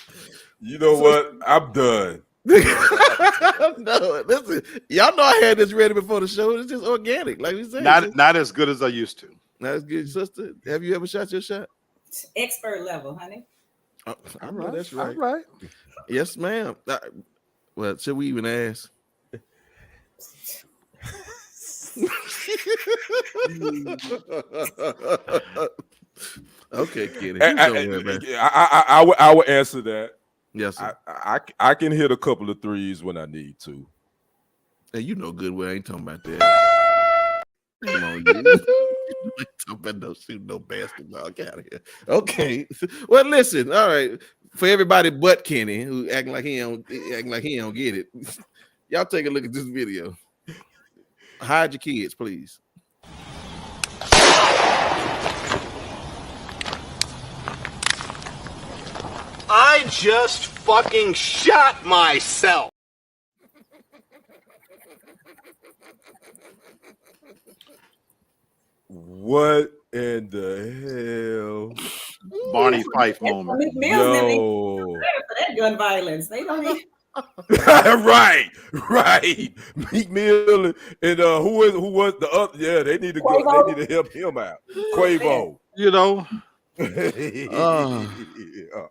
You know what? I'm done. No, listen. Y'all know I had this ready before the show. It's just organic, like we said. Not as good as I used to. Not as good, sister. Have you ever shot your shot? Expert level, honey. Oh, I know that's right. All right. Yes, ma'am. Well, should we even ask? Okay, Kenny. I will answer that. Yes, sir. I can hit a couple of threes when I need to. Hey, you know good well I ain't talking about that. Come on, you. Ain't talking about no shooting no basketball. Get out of here. Okay. Well, listen. All right. For everybody but Kenny, who acting like he don't get it. Y'all take a look at this video. Hide your kids, please. I just fucking shot myself. What in the hell? Barney Fife moment. Yo. For that gun violence, they don't even. right. Meek Mill and who was the other? Yeah, they need to go. Quavo? They need to help him out. Quavo. You know,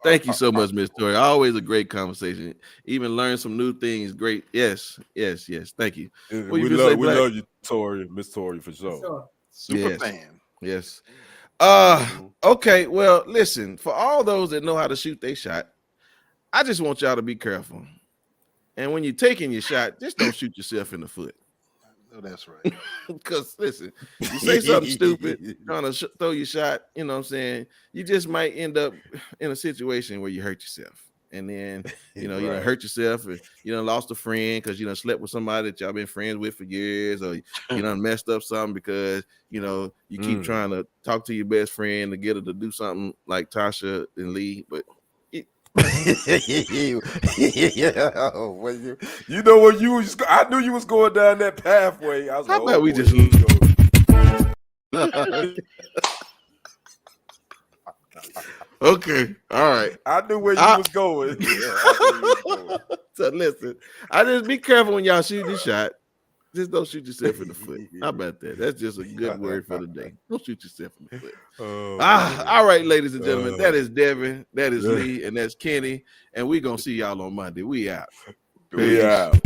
Thank you so much, Miss Tori. Always a great conversation. Even learn some new things. Great. Yes. Thank you. We love you, Tori, Miss Tori, for sure. super fan. Yes. Okay. Well, listen, for all those that know how to shoot they shot, I just want y'all to be careful. And when you're taking your shot, just don't shoot yourself in the foot. Oh, that's right. Because listen, you say something stupid, trying to throw your shot, you know what I'm saying? You just might end up in a situation where you hurt yourself. And then, you know, you done hurt yourself, and you done lost a friend because you done slept with somebody that y'all been friends with for years, or you done messed up something because, you know, you keep trying to talk to your best friend to get her to do something like Tasha and Lee, but you know what you was, I knew you was going down that pathway. I was how like, about we just okay, all right. I knew where you was going. So listen, I just be careful when y'all shoot your shot. Just don't shoot yourself in the foot. How about that? That's just a good word for the day. Don't shoot yourself in the foot. All right, ladies and gentlemen, that is Devin, that is Lee, and that's Kenny, and we're gonna see y'all on Monday. We out. We out.